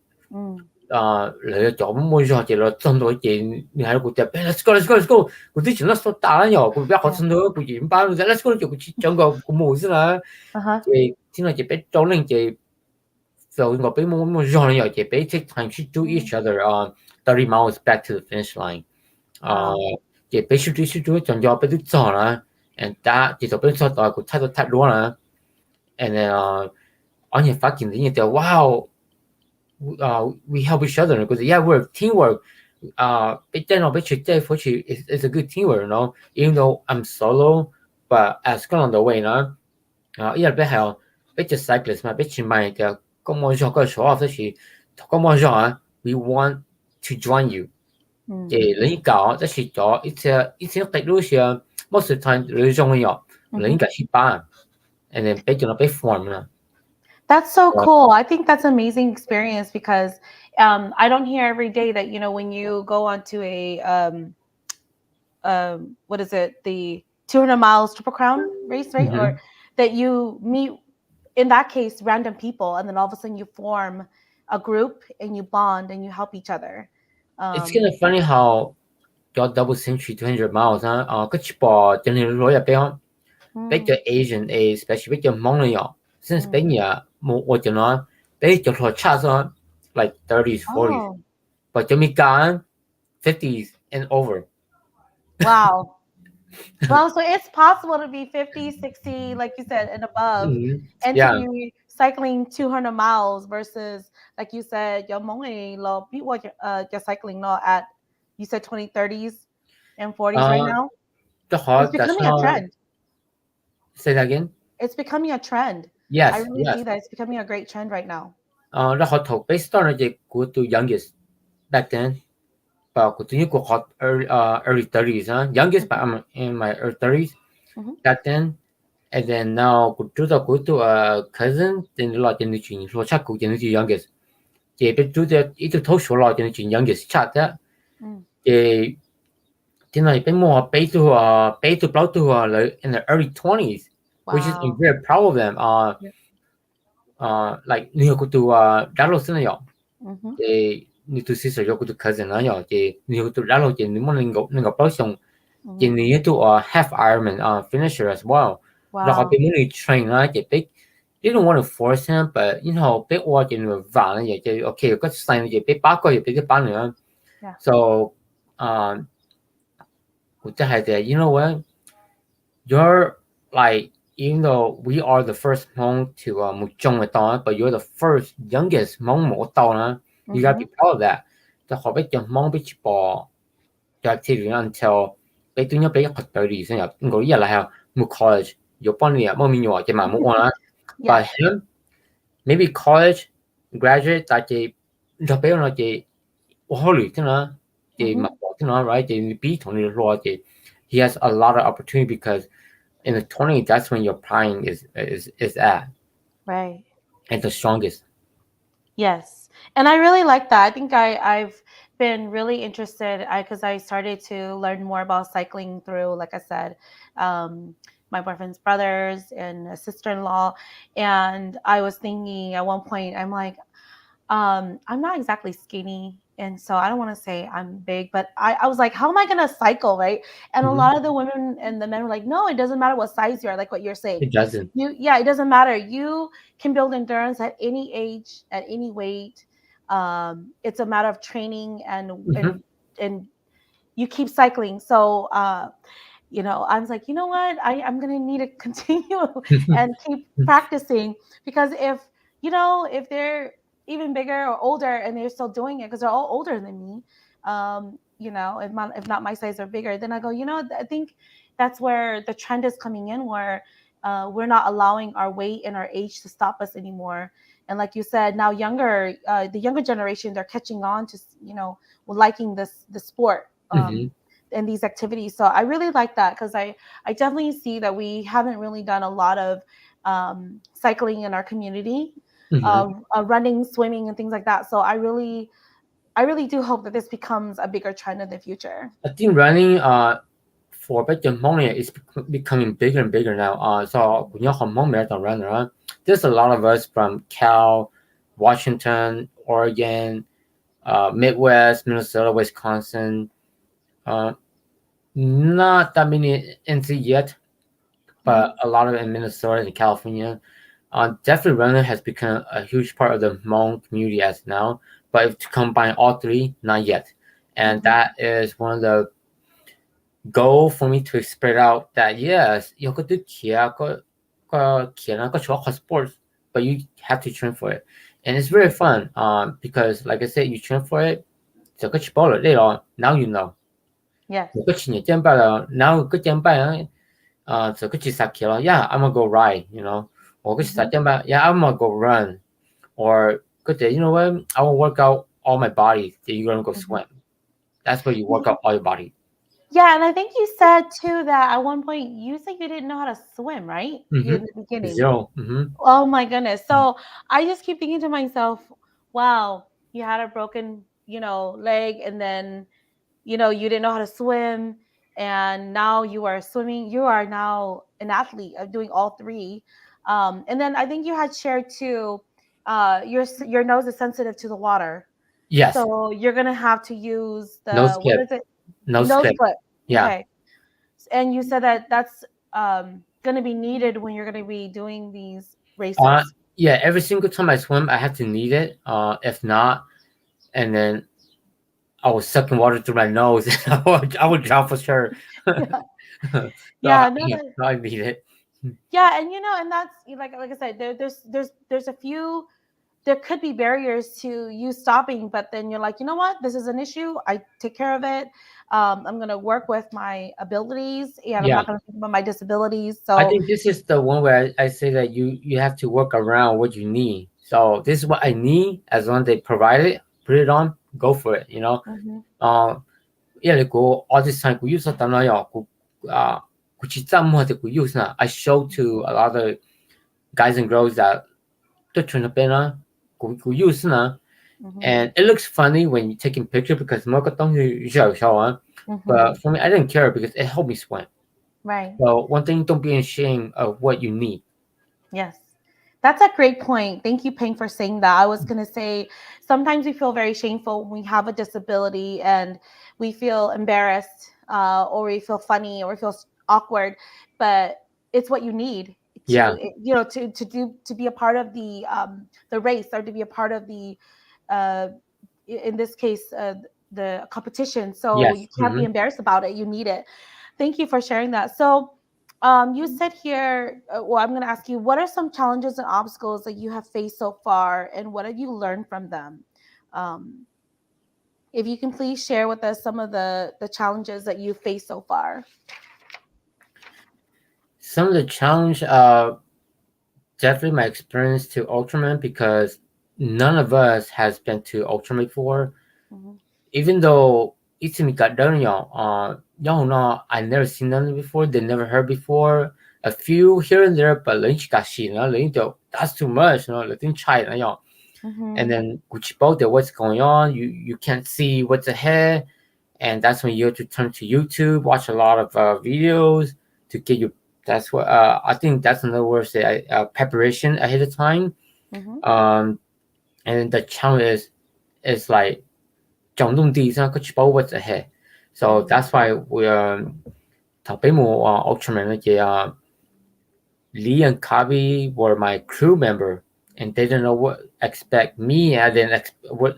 Là chỗ mua cho chị là trong đó chị hay của chị let's go của chị nó số ta nhở của bé họ xong đó của chị bao giờ let's go chị trong của mua chứ là chị thì là chị bé trốn lên chị so ngồi bé mua cho nhở chị bé take time to do each other 30 miles back to the finish line chị bé shoot chọn cho bé đứt giò là and that chị tập bên sau đó của thay luôn là and then ở nhà phát hiện như thế wow we help each other because yeah we're teamwork but then it's a good teamwork even though I'm solo but as gone on the way yeah bé hào bé just cyclist mà bé chỉ mày thì có mong cho có show off thì có mong cho we want to join you thì lấy cả đó thì cho it's like those most of the time really trong nhau lấy cả ship and then bé cho nó bé form That's so cool. I think that's an amazing experience because I don't hear every day that, when you go onto a, what is it, the 200 miles Triple Crown race, right? Or that you meet, in that case, random people, and then all of a sudden you form a group and you bond and you help each other. It's kind of funny how your double century 200 miles, cái sport cho nên lối là béo, bé cho Asian, especially bé cho Hmong nhỏ, since bé nhà một cho nó, bé cho họ chat like 30s, 40s, but cho mình cả 50s and over. Wow. Well, so it's possible to be 50, 60, like you said, and above, and to be cycling 200 miles versus, like you said, you're cycling at, you said 20, 30s and 40s right now? It's becoming a trend. Say that again? It's becoming a trend. Yes. I really see that. It's becoming a great trend right now. Đó họ thuộc based on the good to youngest back then. But continue to hot early 30s, youngest, but I'm in my early 30s back then. And then now go to a cousin, then like in the gene, so check go in the youngest. They do that it told you like in the youngest chat that. They then I been more pay to blow to in the early 20s. which is I'm Wow. very proud of them. Yeah. Like nhiều của tụi đã lâu sinh rồi, Mm-hmm. thì nhiều tụi sister yo của tụi cousin nó rồi, thì nhiều tụi đã lâu thì nếu mà mình gặp bao xong, thì Mm-hmm. nhiều tụi half Ironman finisher as well. Rồi họ Wow. bị muốn train nó thì big. They don't want to force him, but you know, big war thì nó vàng vậy thì okay, có sign thì big bắt coi thì big bắt nữa. Yeah. So, um, của cái hay thì you know what? You're like, even though we are the first Hmong to một trong một tàu, but you're the first youngest Hmong một tàu nữa. You gotta Mm-hmm. be proud of that. The họ biết chồng Hmong biết bỏ the activity until biết tôi nhớ biết có 30 sinh nhật, ngồi giờ là how một college,有半年冇咪話嘅嘛冇講啦。But Yes. him maybe college graduate 但係就俾我哋我考慮添啦，嘅物 Mm-hmm. 添啦，right？嘅 B 同你攞嘅，he has a lot of opportunity because in the 20s, that's when your prime is at Right. the strongest. Yes. And I really like that. I think I've been really interested because I started to learn more about cycling through, like I said, um, my boyfriend's brothers and a sister-in-law. And I was thinking at one point, I'm like, I'm not exactly skinny. And so I don't want to say I'm big, but I was like, how am I going to cycle? Right. And a Mm-hmm. lot of the women and the men were like, no, it doesn't matter what size you are, like what you're saying. It doesn't. Yeah, it doesn't matter. You can build endurance at any age, at any weight. It's a matter of training Mm-hmm. and you keep cycling. So, I was like, you know what? I'm going to need to continue and keep practicing because if they're even bigger or older and they're still doing it because they're all older than me, if not my size or bigger, then I go, I think that's where the trend is coming in where we're not allowing our weight and our age to stop us anymore. And like you said, now the younger generation, they're catching on to, liking the sport. Mm-hmm. In these activities. So I really like that because I definitely see that we haven't really done a lot of cycling in our community, Mm-hmm. running, swimming, and things like that. So I really do hope that this becomes a bigger trend in the future. I think running for Belgium Money is becoming bigger and bigger now. So when you're Hmong marathon runner, there's a lot of us from Cal, Washington, Oregon, Midwest, Minnesota, Wisconsin. Uh, Not that many NC yet, Mm-hmm. but a lot of it in Minnesota and California. Definitely running has become a huge part of the Hmong community as now, but if to combine all three, not yet. And Mm-hmm. that is one of the goal for me to spread out that yes, you could do Kia sports, but you have to train for it. And it's very fun because like I said, you train for it, so later on, now you know. Yes. Now so could you start kilo? Yeah, I'm gonna go ride, Or could you Mm-hmm. start yeah, I'm gonna go run. Or could you know what? I will work out all my body. Then you're gonna go swim. That's where you work out all your body. Yeah, and I think you said too that at one point you said you didn't know how to swim, right? You in Mm-hmm. the beginning. Zero. Mm-hmm. Oh my goodness. So I just keep thinking to myself, wow, you had a broken, leg and then, you didn't know how to swim and now you are swimming. You are now an athlete of doing all three. And then I think you had shared too, your nose is sensitive to the water. Yes. So you're going to have to use No what skip. is it? No Nose skip. clip. Yeah. Okay. And you said that that's going to be needed when you're going to be doing these Uh, races. yeah. Every single time I swim, I have to need it. If not, and then I was sucking water through my nose. I would drown for sure. Yeah. So Yeah, no, yeah, I need it. yeah, and and that's like I said, there's a few, there could be barriers to you stopping, but then you're like, you know what, this is an issue. I take care of it. I'm gonna work with my abilities, and I'm Yeah. not gonna think about my disabilities. I So, think this is the one where I say that you have to work around what you need. So this is what I need. As long as they provide it, put it on, go for it. mhm, Um, yeah, like go all this time. We use it now. I show to a lot of guys and girls that the train use na, mhm, and it looks funny when you're taking picture because but mhm, for me I didn't care because it helped me swim. Right. So one thing, don't be ashamed of what you need. Yes. That's a great point. Thank you, Ping, for saying that. I was going to say sometimes we feel very shameful when we have a disability and we feel embarrassed or we feel funny or we feel awkward, but it's what you need to, Yeah, to be a part of the race or to be a part of the uh, in this case the competition. So you yes. can't be Hmm. embarrassed about it. You need it. Thank you for sharing that. So you said here, well, I'm going to ask you, what are some challenges and obstacles that you have faced so far, and what have you learned from them? Um, if you can please share with us some of the challenges that you faced so far. Some of the challenge, definitely my experience to Ultraman, because none of us has been to Ultraman before. Mhm, Even though it's in Caledonia, y'all know I never seen them before. They never heard before. A few here and there, but that's too much. Let them try it, and mhm, then which both what's going on. You can't see what's ahead, and that's when you have to turn to YouTube, watch a lot of videos to get you. That's what I think. That's another word say preparation ahead of time. mhm, Um, and the challenge is like 重动地上去保 what's ahead. So mhm, that's why we Ultraman Lee and Kabi were my crew member, and they didn't know what expect me. I didn't what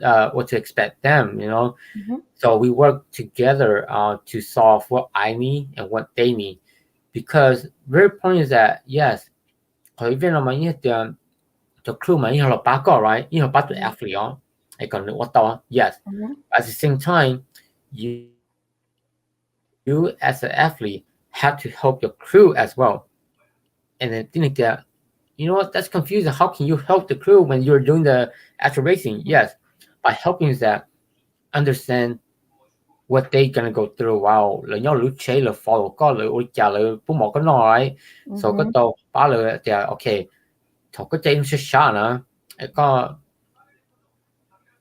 to expect them. mhm, So we worked together to solve what I need and what they need. Because very point is that yes, 佢邊度咪一樣就 crew 咪一路八個 right，一路八個 mhm, athlete 哦，你講你我到 yes. mhm, At the same time, you as an athlete have to help your crew as well. And then didn't get, that's confusing. How can you help the crew when you're doing the actual racing? Yes, mhm, by helping is that understand what they gonna go through. Wow, là nhau lũ chế là follow có lũ ôi chà lũ bố mỏ cái nói, so cái mhm, tàu ba lũ thì okay, thọ cái tên sẽ xa nè, có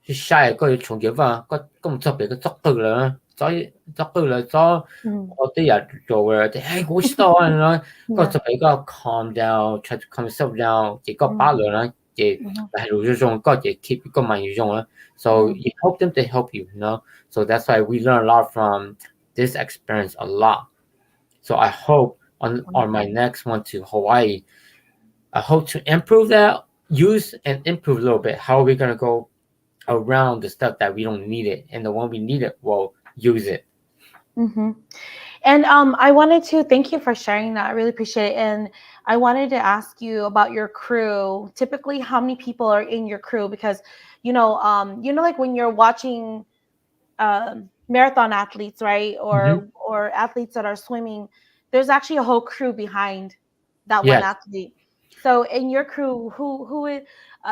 sẽ sai có重結啊，個唔特別嘅作對啦，所以mhm, 我啲人做嘅，hey 我知道啊，個 yeah, 特別個 calm down, try to calm yourself down，結果 mhm, 巴兩啦，嘅 mhm, 係路咗種，個嘢 keep 個慢咗種啦，so mhm, you help them, they help you, so that's why we learn a lot from this experience a lot. So I hope on my wonderful. next one to Hawaii, I hope to improve that, use and improve a little bit. How are we gonna go around the stuff that we don't need it, and the one we need it, we'll use it. Mhm. And I wanted to thank you for sharing that. I really appreciate it. And I wanted to ask you about your crew. Typically, how many people are in your crew? Because, like when you're watching marathon athletes, right, Hmm. or athletes that are swimming, there's actually a whole crew behind that one Yes. athlete. So in your crew, who is,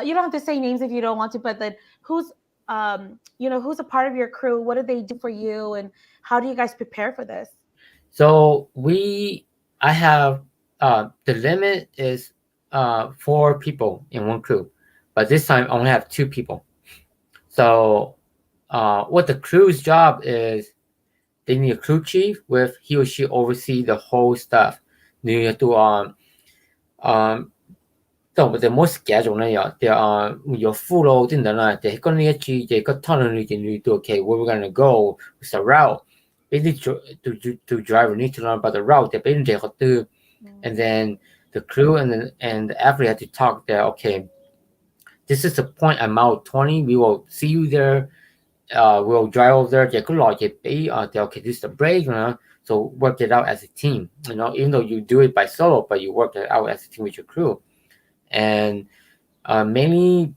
you don't have to say names if you don't want to, but then who's who's a part of your crew? What do they do for you, and how do you guys prepare for this? So I have, the limit is 4 people in one crew, but this time I only have 2 people. So what the crew's job is, they need a crew chief with he or she oversee the whole stuff. They need to um so the most schedule 呢，有副路等等啦，就係講呢一次就個 okay, where we're gonna go, what's the route. Basically, to driver need to learn about the route. They basically have to, and then the crew and the athlete have to talk there. Okay, this is the point at mile 20. We will see you there. We'll drive over there. Okay, this is the break. So work it out as a team. Even though you do it by solo, but you work it out as a team with your crew. And mainly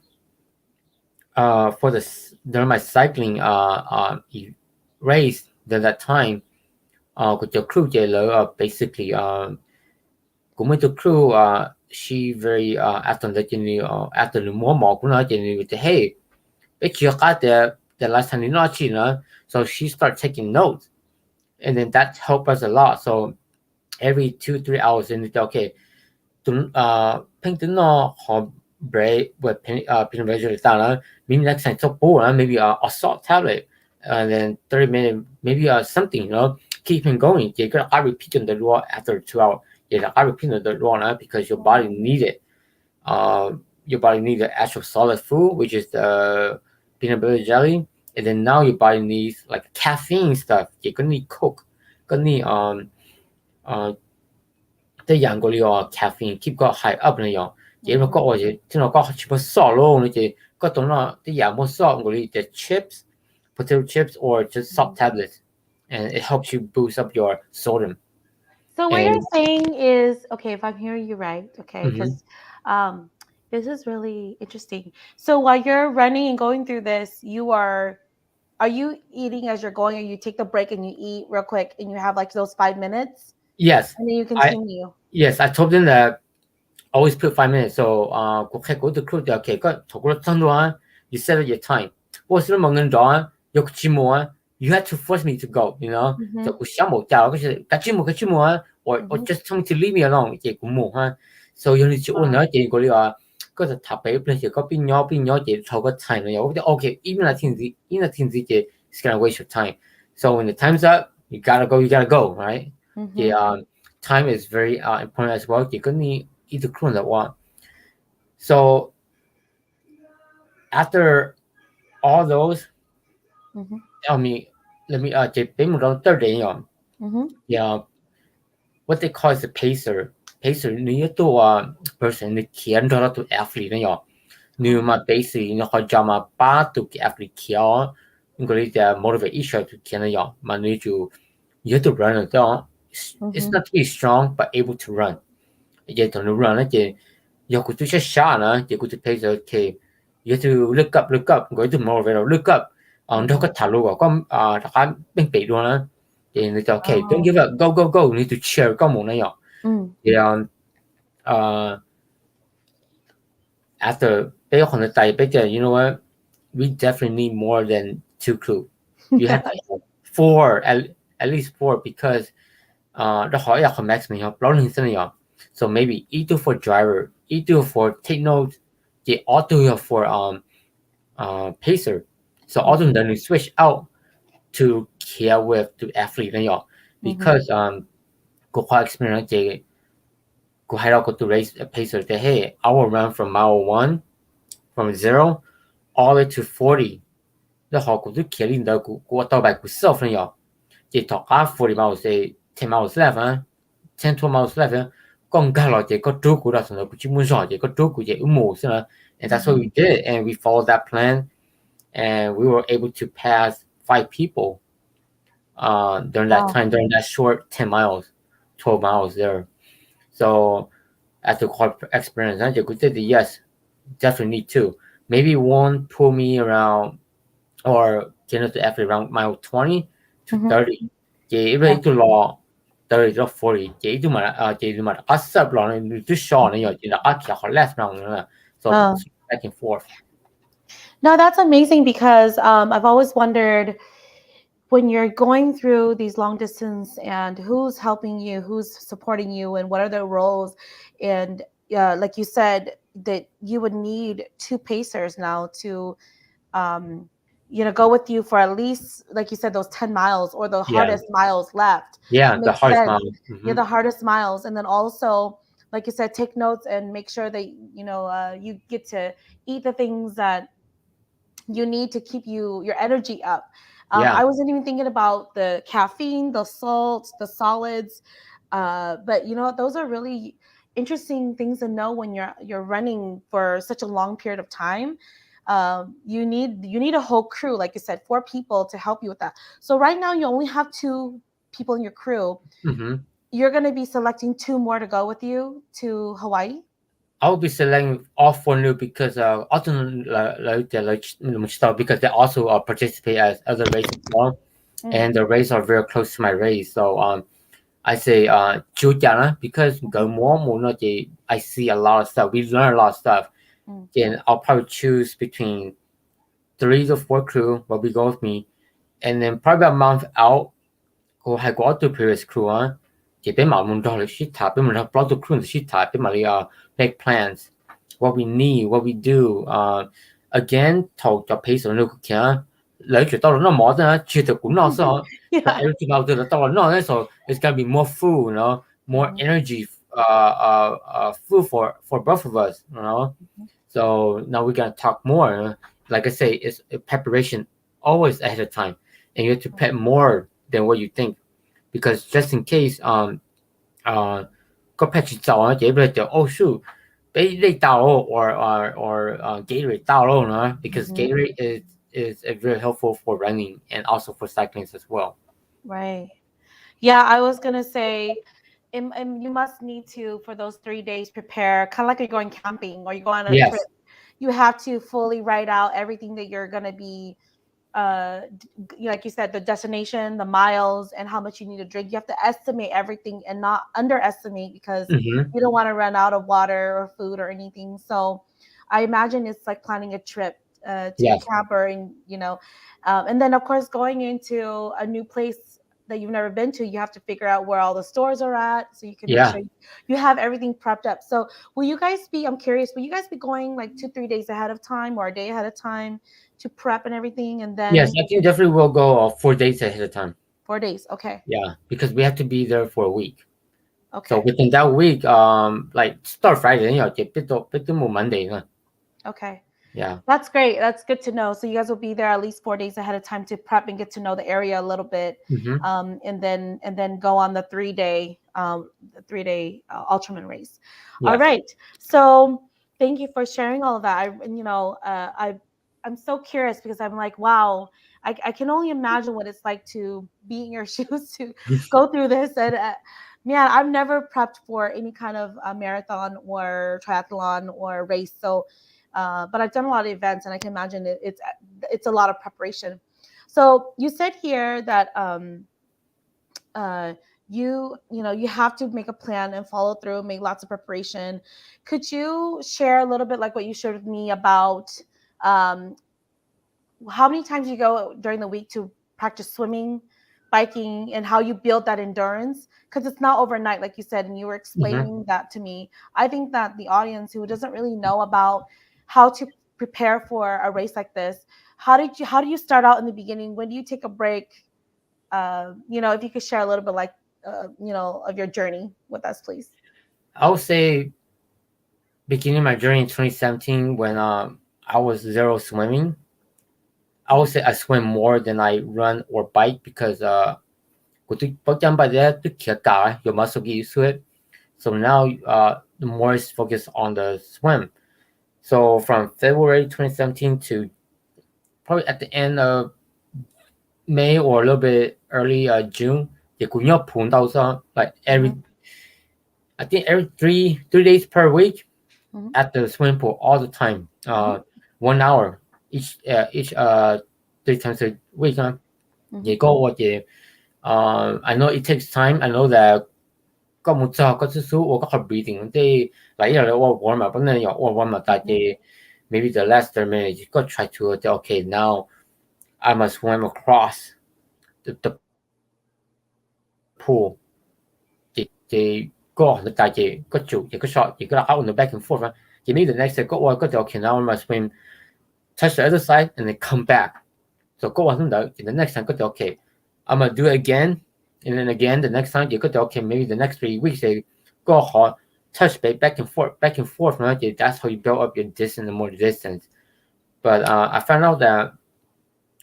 for during my cycling race at that time, with the crew basically cũng mấy the crew she very after that after the more cũng nói with the hey biết chưa cả the last time you know so she started taking notes, and then that helped us a lot. So every 2-3 hours in the okay, Pink didn't know how brave with peanut butter down. Maybe next time, so maybe a salt tablet, and then 30 minutes, maybe something, keeping going. You got I repeating the rule after 2 hours. Yeah, I repeating the rule now because your body need it. Your body needs the actual solid food, which is the peanut butter jelly, and then now your body needs like caffeine stuff. You're gonna need Coke, gonna need uh 啲人嗰啲caffeine keep 個 high up 呢樣，嘢咪個嘢，聽我講全部 salt 咯，你哋個種啦啲人冇 salt 嗰啲 chips, potato chips or just salt tablets, and it helps you boost up your sodium. So what And you're saying is, okay, if I'm hearing you right, okay, mhm. because this is really interesting. So while you're running and going through this, are you eating as you're going, or you take the break and you eat real quick and you have like those 5 minutes Yes, and then you I continue? I told them that always put 5 minutes. So go to crew okay, got to go to you set your time. What's the moment on? You had to force me to go, you know. Mm-hmm. So 我想冇教，嗰時，or Mm-hmm. just tell me to leave me alone. 亦咁冇哈。So you need to own 嗰時，嗰邊變咗變咗，就透過 time 了。Okay, even I think it's gonna waste your time. So when the time's up, you gotta go, right? Mm-hmm. Yeah, time is very important as well. You're gonna need the crew that one. So after all those, Mm-hmm. I mean, let me chỉ俾một đôi third day on. Mm-hmm. Yeah, what they call is a pacer. Pacer 你一個person 你騎咗到 athlete 呢樣，你嘛 basically 你可以叫嘛把到嘅 athlete 騎，嗰啲就 motivate each other to 騎呢樣，嘛你就 you have to run it down. It's not to be strong but able to run. 亦同你 run 咧，就有個最出 shot 啦，有個最 pacer you have to look up, going to motivate look up. 大家並備咗啦，然後你就 okay, don't give up, go, you need to cheer 咁冇呢樣，然後after 俾咗第二逼嘅 you know what, we definitely need more than 2 crew. You have to have 4 at least 4 because 都可以有個 maximum 有 so maybe E2 for driver, E2 for take notes, the auto for pacer. So auto then we switch out to care with to athlete 呢樣，because 個 experience 個喺度個 to race pacer 嘅 hey, I will run from mile 1 from 0 all the way to 40. 你學個都騎練到個到by self 呢樣，即係talk 40 miles say 10 miles left 10 12 miles left 講緊落嘅個 and that's what we did, and we followed that plan, and we were able to pass 5 people during that time, during that short 10 miles 12 miles there. So after quite experience yes, definitely need to. Maybe one pull me around or get into the athlete around mile 20 to 30. Yeah, itu law 30 to 40. Yeah, itu mana asap law itu short ni yo. Jadi akhir less round na. So back and forth. No, that's amazing because I've always wondered when you're going through these long distance and who's helping you, who's supporting you, and what are their roles. And like you said, that you would need 2 pacers now to go with you for at least, like you said, those 10 miles or the hardest miles left. Yeah, the hardest miles. Yeah, the hardest miles. And then also, like you said, take notes and make sure that, you get to eat the things that you need to keep your energy up. I wasn't even thinking about the caffeine, the salts, the solids. But those are really interesting things to know when you're running for such a long period of time. You need a whole crew, like you said, 4 people to help you with that. So right now you only have 2 people in your crew. You're going to be selecting 2 more to go with you to Hawaii. I'll be selecting all 4 new because because they also participate as other races as well, and the races are very close to my race. So I say because I see a lot of stuff. We learn a lot of stuff. Then I'll probably choose between 3 to 4 crew will be go with me, and then probably a month out, go out to previous crew. Make plans, what we need, what we do. Again, talk to pace on local can lấy chuyển tàu nó mỏ ra chỉ được cũng nó sao but Yeah. everything out there tàu nó so it's gonna be more food, more Mhm, energy, food for both of us, so now we're gonna talk more. Like I say, it's preparation always ahead of time, and you have to mhm, prep more than what you think, because just in case, có patch 早啊，这边就 oh shoot，被累到了or Gatorade 到了呢，because mhm. Gatorade is very helpful for running and also for cycling as well. Right. Yeah, I was gonna say, and you must need to for those 3 days prepare, kind of like you're going camping or you go on a trip. Yes. You have to fully write out everything that you're gonna be like you said, the destination, the miles, and how much you need to drink. You have to estimate everything and not underestimate because Mm-hmm. you don't want to run out of water or food or anything. So I imagine it's like planning a trip to a Yes. camper, and then of course going into a new place that you've never been to, you have to figure out where all the stores are at so you can make Yeah. sure you have everything prepped up. So will you guys be? I'm curious. Will you guys be going like 2-3 days ahead of time or a day ahead of time to prep and everything, and Yes. then I think definitely will go 4 days ahead of time. 4 days? Okay. Yeah, because we have to be there for a week. So Okay. within that week, like start Friday, bit more Monday, huh? Okay. Yeah. That's great. That's good to know. So you guys will be there at least 4 days ahead of time to prep and get to know the area a little bit, Mm-hmm. and then go on the 3 day Ultraman race. All Yes. right. So thank you for sharing all of that. I'm so curious because I'm like, wow, I can only imagine what it's like to be in your shoes to go through this. And man, I've never prepped for any kind of marathon or triathlon or race. So but I've done a lot of events, and I can imagine it's a lot of preparation. So you said here that uh, you have to make a plan and follow through, make lots of preparation. Could you share a little bit like what you shared with me about um, how many times you go during the week to practice swimming, biking, and how you build that endurance? Because it's not overnight, like you said, and you were Mm-hmm. explaining that to me. I think that the audience who doesn't really know about how to prepare for a race like this, how do you start out in the beginning? When do you take a break? If you could share a little bit, like of your journey with us, please. I would say beginning my journey in 2017 when I was zero swimming. I would Mm-hmm. say I swim more than I run or bike because your muscle get used to it. So now the more is focused on the swim. So from February 2017 to probably at the end of May or a little bit early June, like Mm-hmm. I think every three days per week Mm-hmm. at the swimming pool all the time. Mm-hmm. 1 hour each 3 times a week. Mm-hmm. Vậy có gì I know it takes time. I know that có chút xíu我có breathing thì like我 warm up 那有我 warm up 但係 maybe the last 30 minutes you got try to okay now I must swim across the pool thì go the 但係個做亦個 shot 亦個 out on the back and forth maybe the next day go okay now I must swim touch the other side and then come back. So go on the next time go okay I'm gonna do it again, and then again the next time you go okay maybe the next 3 weeks they go hard touch back and forth right? That's how you build up your distance and more distance. But I found out that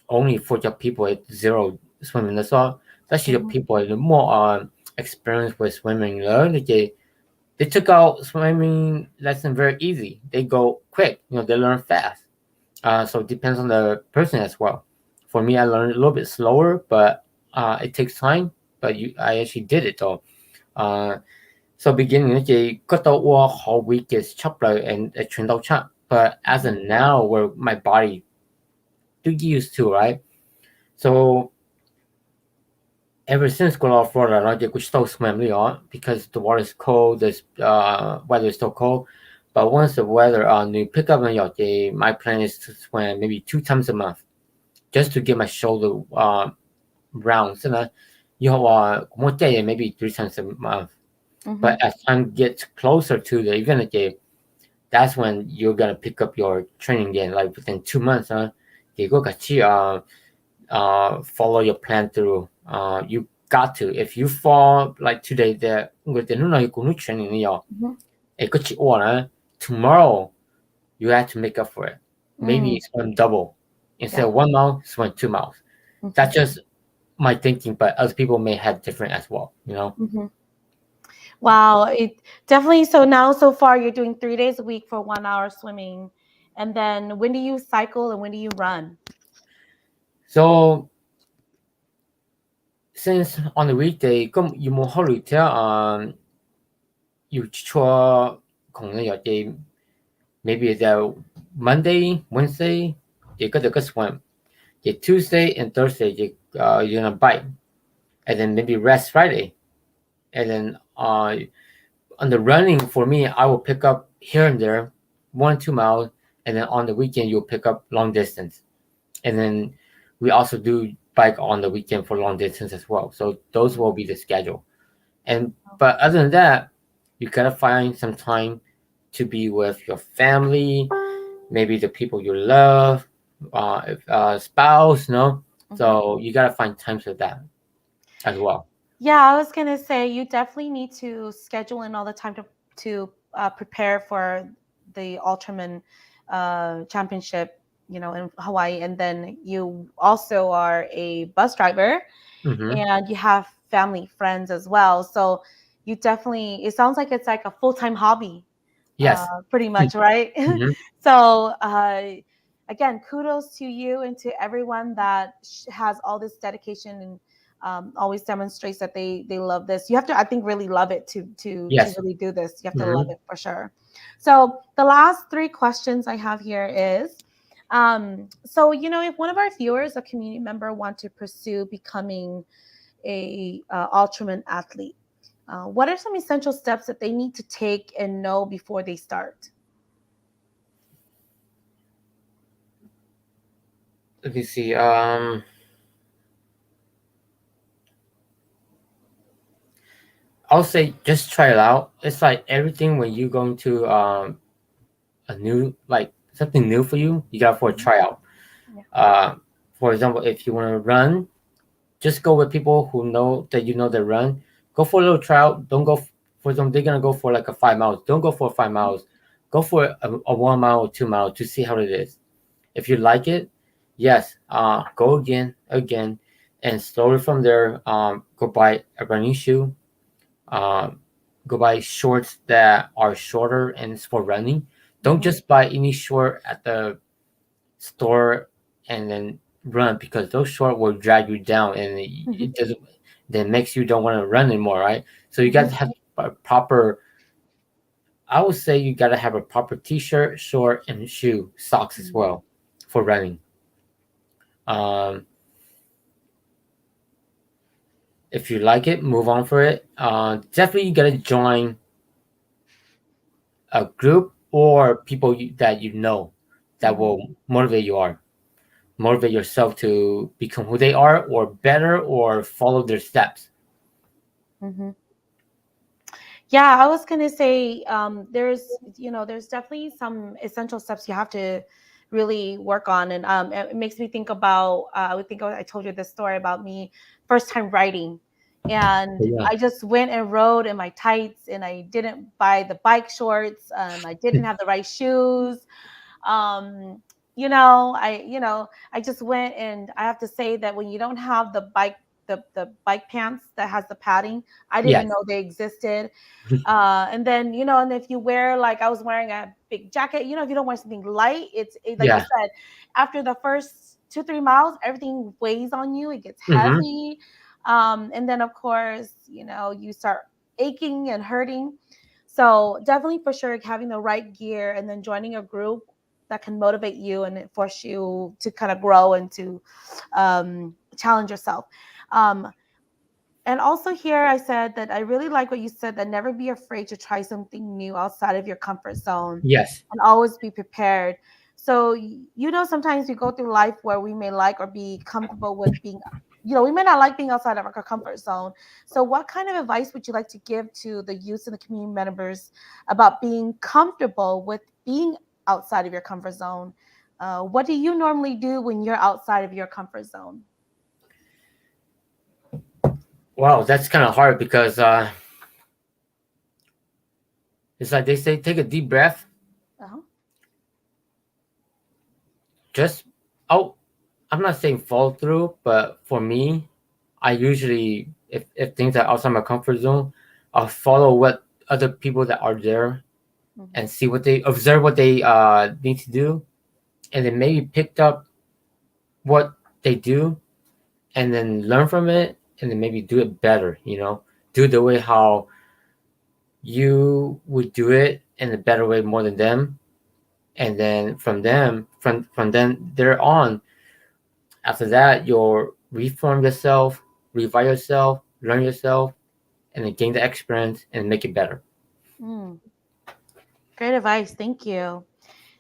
only for the people at zero swimming that's all, especially the Mm-hmm. people with more experience with swimming learn they took out swimming lesson very easy. They go quick, they learn fast. So it depends on the person as well. For me, I learned a little bit slower, but it takes time. But I actually did it though. Uh, so beginning of the got the whole week is chopper and a trend chop. But as Mm-hmm. of now, where my body too used to, right? So ever since go to Florida, I could still swim because the water is cold, the weather is still cold. But once the weather new pick up my plan is to swim maybe 2 times a month just to get my shoulder round. So that more day maybe 3 times a month. Mm-hmm. But as time gets closer to the event day, that's when you're gonna pick up your training again. Like within 2 months, 結果開始 follow your plan through. You got to. If you fall like today, người ta nói cũng nói chuyện này nhở. Mhm. Cái chuyện tomorrow you have to make up for it. Maybe swim double instead Yeah. of 1 mile, swim 2 miles. That's Mhm. just my thinking, but other people may have different as well. Mhm. Wow, it definitely. So now, so far, you're doing 3 days a week for 1 hour swimming, and then when do you cycle and when do you run? So since on the weekday, comme有冇考慮睇要出可能有啲 maybe the Monday, Wednesday, you got to swim. The Tuesday and Thursday, you're gonna bike, and then maybe rest Friday, and then on the running for me, I will pick up here and there, 1 2 miles, and then on the weekend you'll pick up long distance, and then we also do bike on the weekend for long distance as well. So those will be the schedule, and but other than that, you gotta find some time to be with your family, maybe the people you love, spouse, So you gotta find time for that as well. Yeah, I was gonna say you definitely need to schedule in all the time to prepare for the Ultraman championship, in Hawaii, and then you also are a bus driver, Mm-hmm. and you have family, friends as well. So you definitely, it sounds like it's like a full-time hobby, Yes. pretty much, right? Mm-hmm. So, again, kudos to you and to everyone that has all this dedication and always demonstrates that they love this. You have to, I think, really love it to Yes. really do this. You have to love Mm-hmm. it for sure. So the last three questions I have here is, so if one of our viewers, a community member, want to pursue becoming a Ultraman athlete, what are some essential steps that they need to take and know before they start? Let me see. I'll say just try it out. It's like everything when you go into a new like something new for you, you got for a tryout. Yeah. Uh, for example, if you want to run, just go with people who know that they run. Go for a little tryout. Don't go for them. They're gonna go for like a 5 miles. Don't go for 5 miles. Go for a 1 mile or 2 miles to see how it is. If you like it, yes, go again, and slowly from there, go buy a running shoe. Um, go buy shorts that are shorter and it's for running. Don't Mhm. just buy any short at the store and then run because those short will drag you down and Mhm. it doesn't. Then makes you don't want to run anymore, right? So you got Mhm. to have a proper. I would say you got to have a proper t-shirt, short, and shoe, socks as Mhm. well for running. Um, if you like it, move on for it. Definitely you gotta join a group or people that you know that Mhm. will motivate yourself to become who they are or better or follow their steps. Mhm. Yeah, I was gonna say there's definitely some essential steps you have to really work on, and it makes me think about I told you this story about me first time riding, and Yeah. I just went and rode in my tights, and I didn't buy the bike shorts, I didn't have the right shoes, um I just went, and I have to say that when you don't have the bike pants that has the padding, I didn't Yes. know they existed. And then and if you wear, like I was wearing a big jacket, if you don't wear something light, like you Yeah. said, after the first 2 3 miles, everything weighs on you, it gets Mm-hmm. heavy. And then of course, you start aching and hurting. So definitely, for sure, having the right gear and then joining a group that can motivate you and force you to kind of grow and to challenge yourself. um, and also, here I said that I really like what you said, that never be afraid to try something new outside of your comfort zone Yes. and always be prepared. So, sometimes we go through life where we may like or be comfortable with being, we may not like being outside of our comfort zone. So, what kind of advice would you like to give to the youth and the community members about being comfortable with being outside of your comfort zone? What do you normally do when you're outside of your comfort zone? Wow, that's kind of hard because it's like they say, take a deep breath. Uh-huh. Just oh, I'm not saying fall through, but for me, I usually if things are outside my comfort zone, I'll follow what other people that are there Mm-hmm. and see what they observe what they need to do, and then maybe picked up what they do, and then learn from it, and then maybe do it better. Do the way how you would do it in a better way more than them, and then from then there on, after that you'll reform yourself, revise yourself, learn yourself, and then gain the experience and make it better. Mm, great advice. Thank you.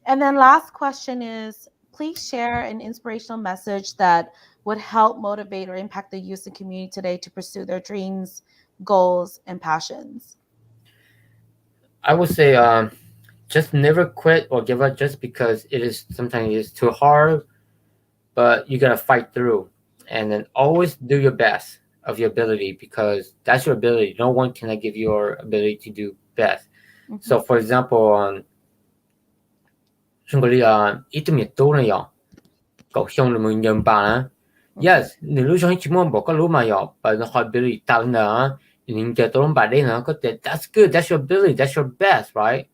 And then last question is, please share an inspirational message that would help motivate or impact the youth and community today to pursue their dreams, goals, and passions. I would say just never quit or give up just because it is sometimes it is too hard, but you gotta fight through, and then always do your best of your ability because that's your ability. No one cannot give your ability to do best. Mm-hmm. So, for example,中国里一点也多了呀，搞兄弟们人吧啊Mm-hmm.，yes，你路上去摸不个路嘛呀，把那好 ability 到呢，你家多人把的呢，个 that's good, that's your ability, that's your best, right?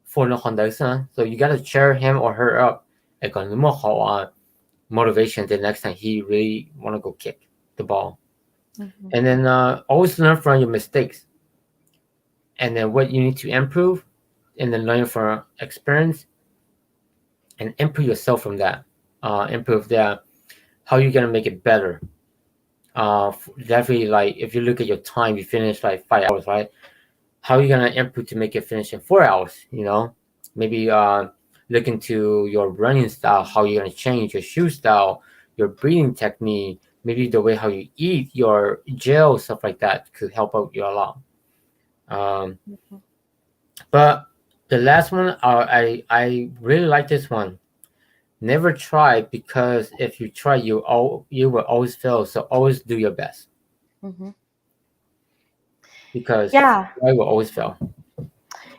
For the Honda son, so you gotta cheer him or her up. Like on the more motivation the next time he really wanna go kick the ball. Mm-hmm. And then always learn from your mistakes and then what you need to improve and then learn from experience and improve yourself from that. Improve that how you gonna make it better. Definitely like if you look at your time, you finish like 5 hours, right? How are you gonna improve to make it finish in 4 hours? Maybe look into your running style, how you're gonna change your shoe style, your breathing technique, maybe the way how you eat, your gel, stuff like that could help out you a lot. Um, Mm-hmm. but the last one, I really like this one. Never try because if you try, you will always fail. So always do your best Mm-hmm. because Yeah. I will always fail.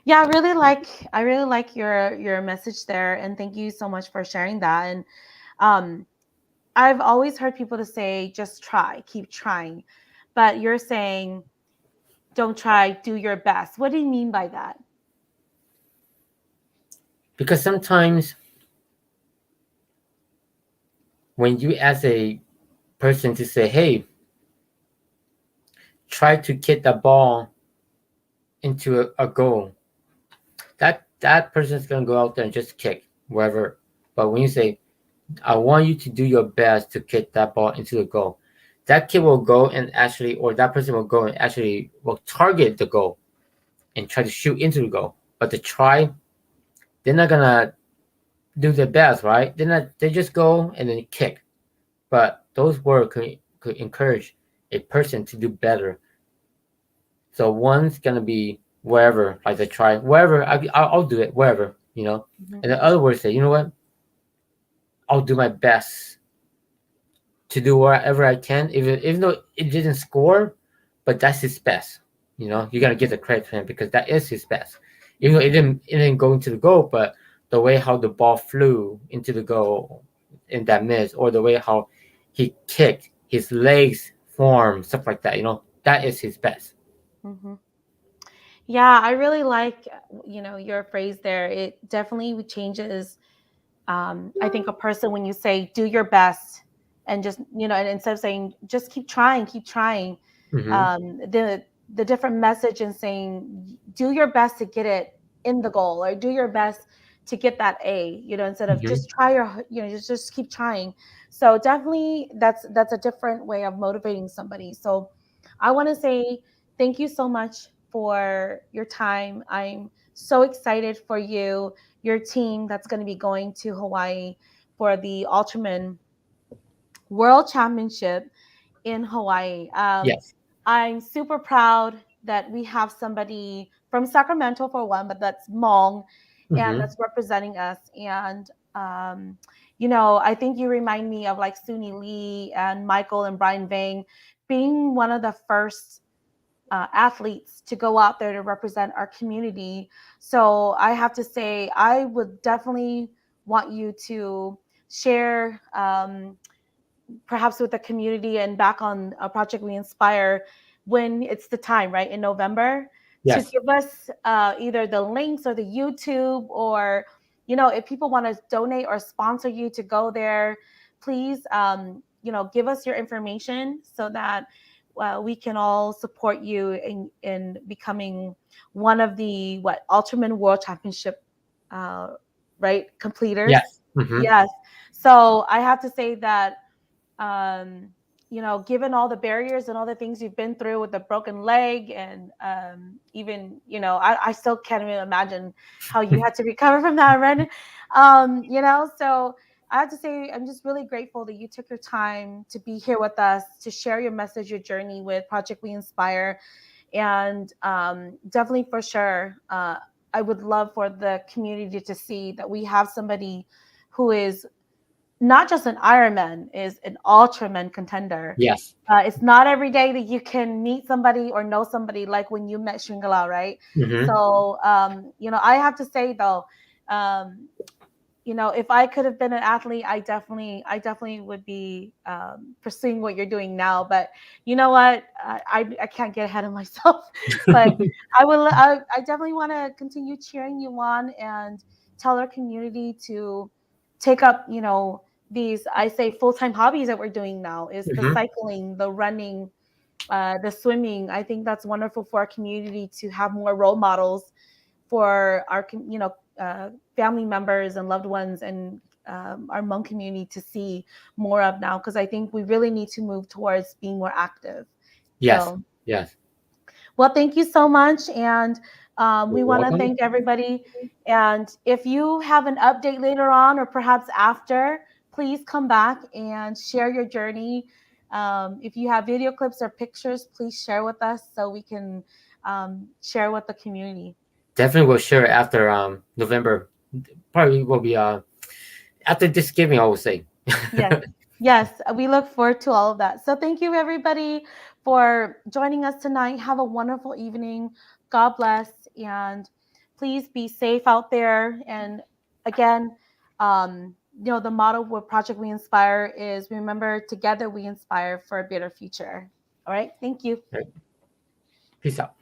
Yeah, I really like your message there, and thank you so much for sharing that. And um I've always heard people to say just try, keep trying. But you're saying don't try, do your best. What do you mean by that? Because sometimes when you as a person to say, hey, try to kick the ball into a goal, that person's gonna go out there and just kick wherever. But when you say, I want you to do your best to kick that ball into the goal, that kid will go and actually, or that person will go and actually will target the goal and try to shoot into the goal. But the try, they're not gonna do their best, right? They just go and then kick. But those words could encourage a person to do better. So one's gonna be wherever, like they try wherever. I'll do it wherever. Mm-hmm. And the other words say, you know what? I'll do my best to do whatever I can, even though it didn't score, but that's his best. You gotta give the credit to him because that is his best. Even though it didn't go into the goal, but the way how the ball flew into the goal in that miss, or the way how he kicked, his legs formed, stuff like that. That is his best. Mm-hmm. Yeah, I really like your phrase there. It definitely changes. I think a person when you say do your best and just and instead of saying just keep trying, Mm-hmm. the different message in saying do your best to get it in the goal or do your best to get that A, instead of Mm-hmm. just try your just keep trying. So definitely that's a different way of motivating somebody. So I want to say thank you so much for your time. I'm so excited for your team that's going to be going to Hawaii for the Ultraman World Championship in Hawaii. Yes. I'm super proud that we have somebody from Sacramento for one, but that's Hmong, and Mm-hmm. that's representing us. And I think you remind me of like Suni Lee and Michael and Brian Vang. being one of the first athletes to go out there to represent our community. So I have to say, I would definitely want you to share, perhaps with the community and back on Project We Inspire when it's the time, right, in November, to Yes. give us either the links or the YouTube, or, if people want to donate or sponsor you to go there, please, give us your information so that we can all support you in becoming one of the Ultraman World Championship, uh, right, completers. Yes. Hmm. Yes. So I have to say that, um, given all the barriers and all the things you've been through with the broken leg, and even, I still can't even imagine how you had to recover from that run. So I have to say, I'm just really grateful that you took your time to be here with us, to share your message, your journey with Project We Inspire. And definitely, for sure, I would love for the community to see that we have somebody who is not just an Ironman, is an Ultraman contender. Yes. It's not every day that you can meet somebody or know somebody like when you met Shringala, right? Hmm. So, I have to say though, um, if I could have been an athlete, I definitely would be pursuing what you're doing now. But you know what? I can't get ahead of myself. But I definitely want to continue cheering you on and tell our community to take up, these, I say, full-time hobbies that we're doing now, is the Hmm. cycling, the running, the swimming. I think that's wonderful for our community to have more role models for our, family members and loved ones, and our Hmong community to see more of now, because I think we really need to move towards being more active. Yes. So, Yes. well, thank you so much. And we You're want to welcome. thank everybody. And if you have an update later on, or perhaps after, please come back and share your journey. If you have video clips or pictures, please share with us so we can share with the community. Definitely will share it after November. Probably will be after Thanksgiving, I would say. Yes. Yes, we look forward to all of that. So thank you everybody for joining us tonight. Have a wonderful evening. God bless, and please be safe out there. And again, the motto with Project We Inspire is, remember, together we inspire for a better future. All right. Thank you. Peace out.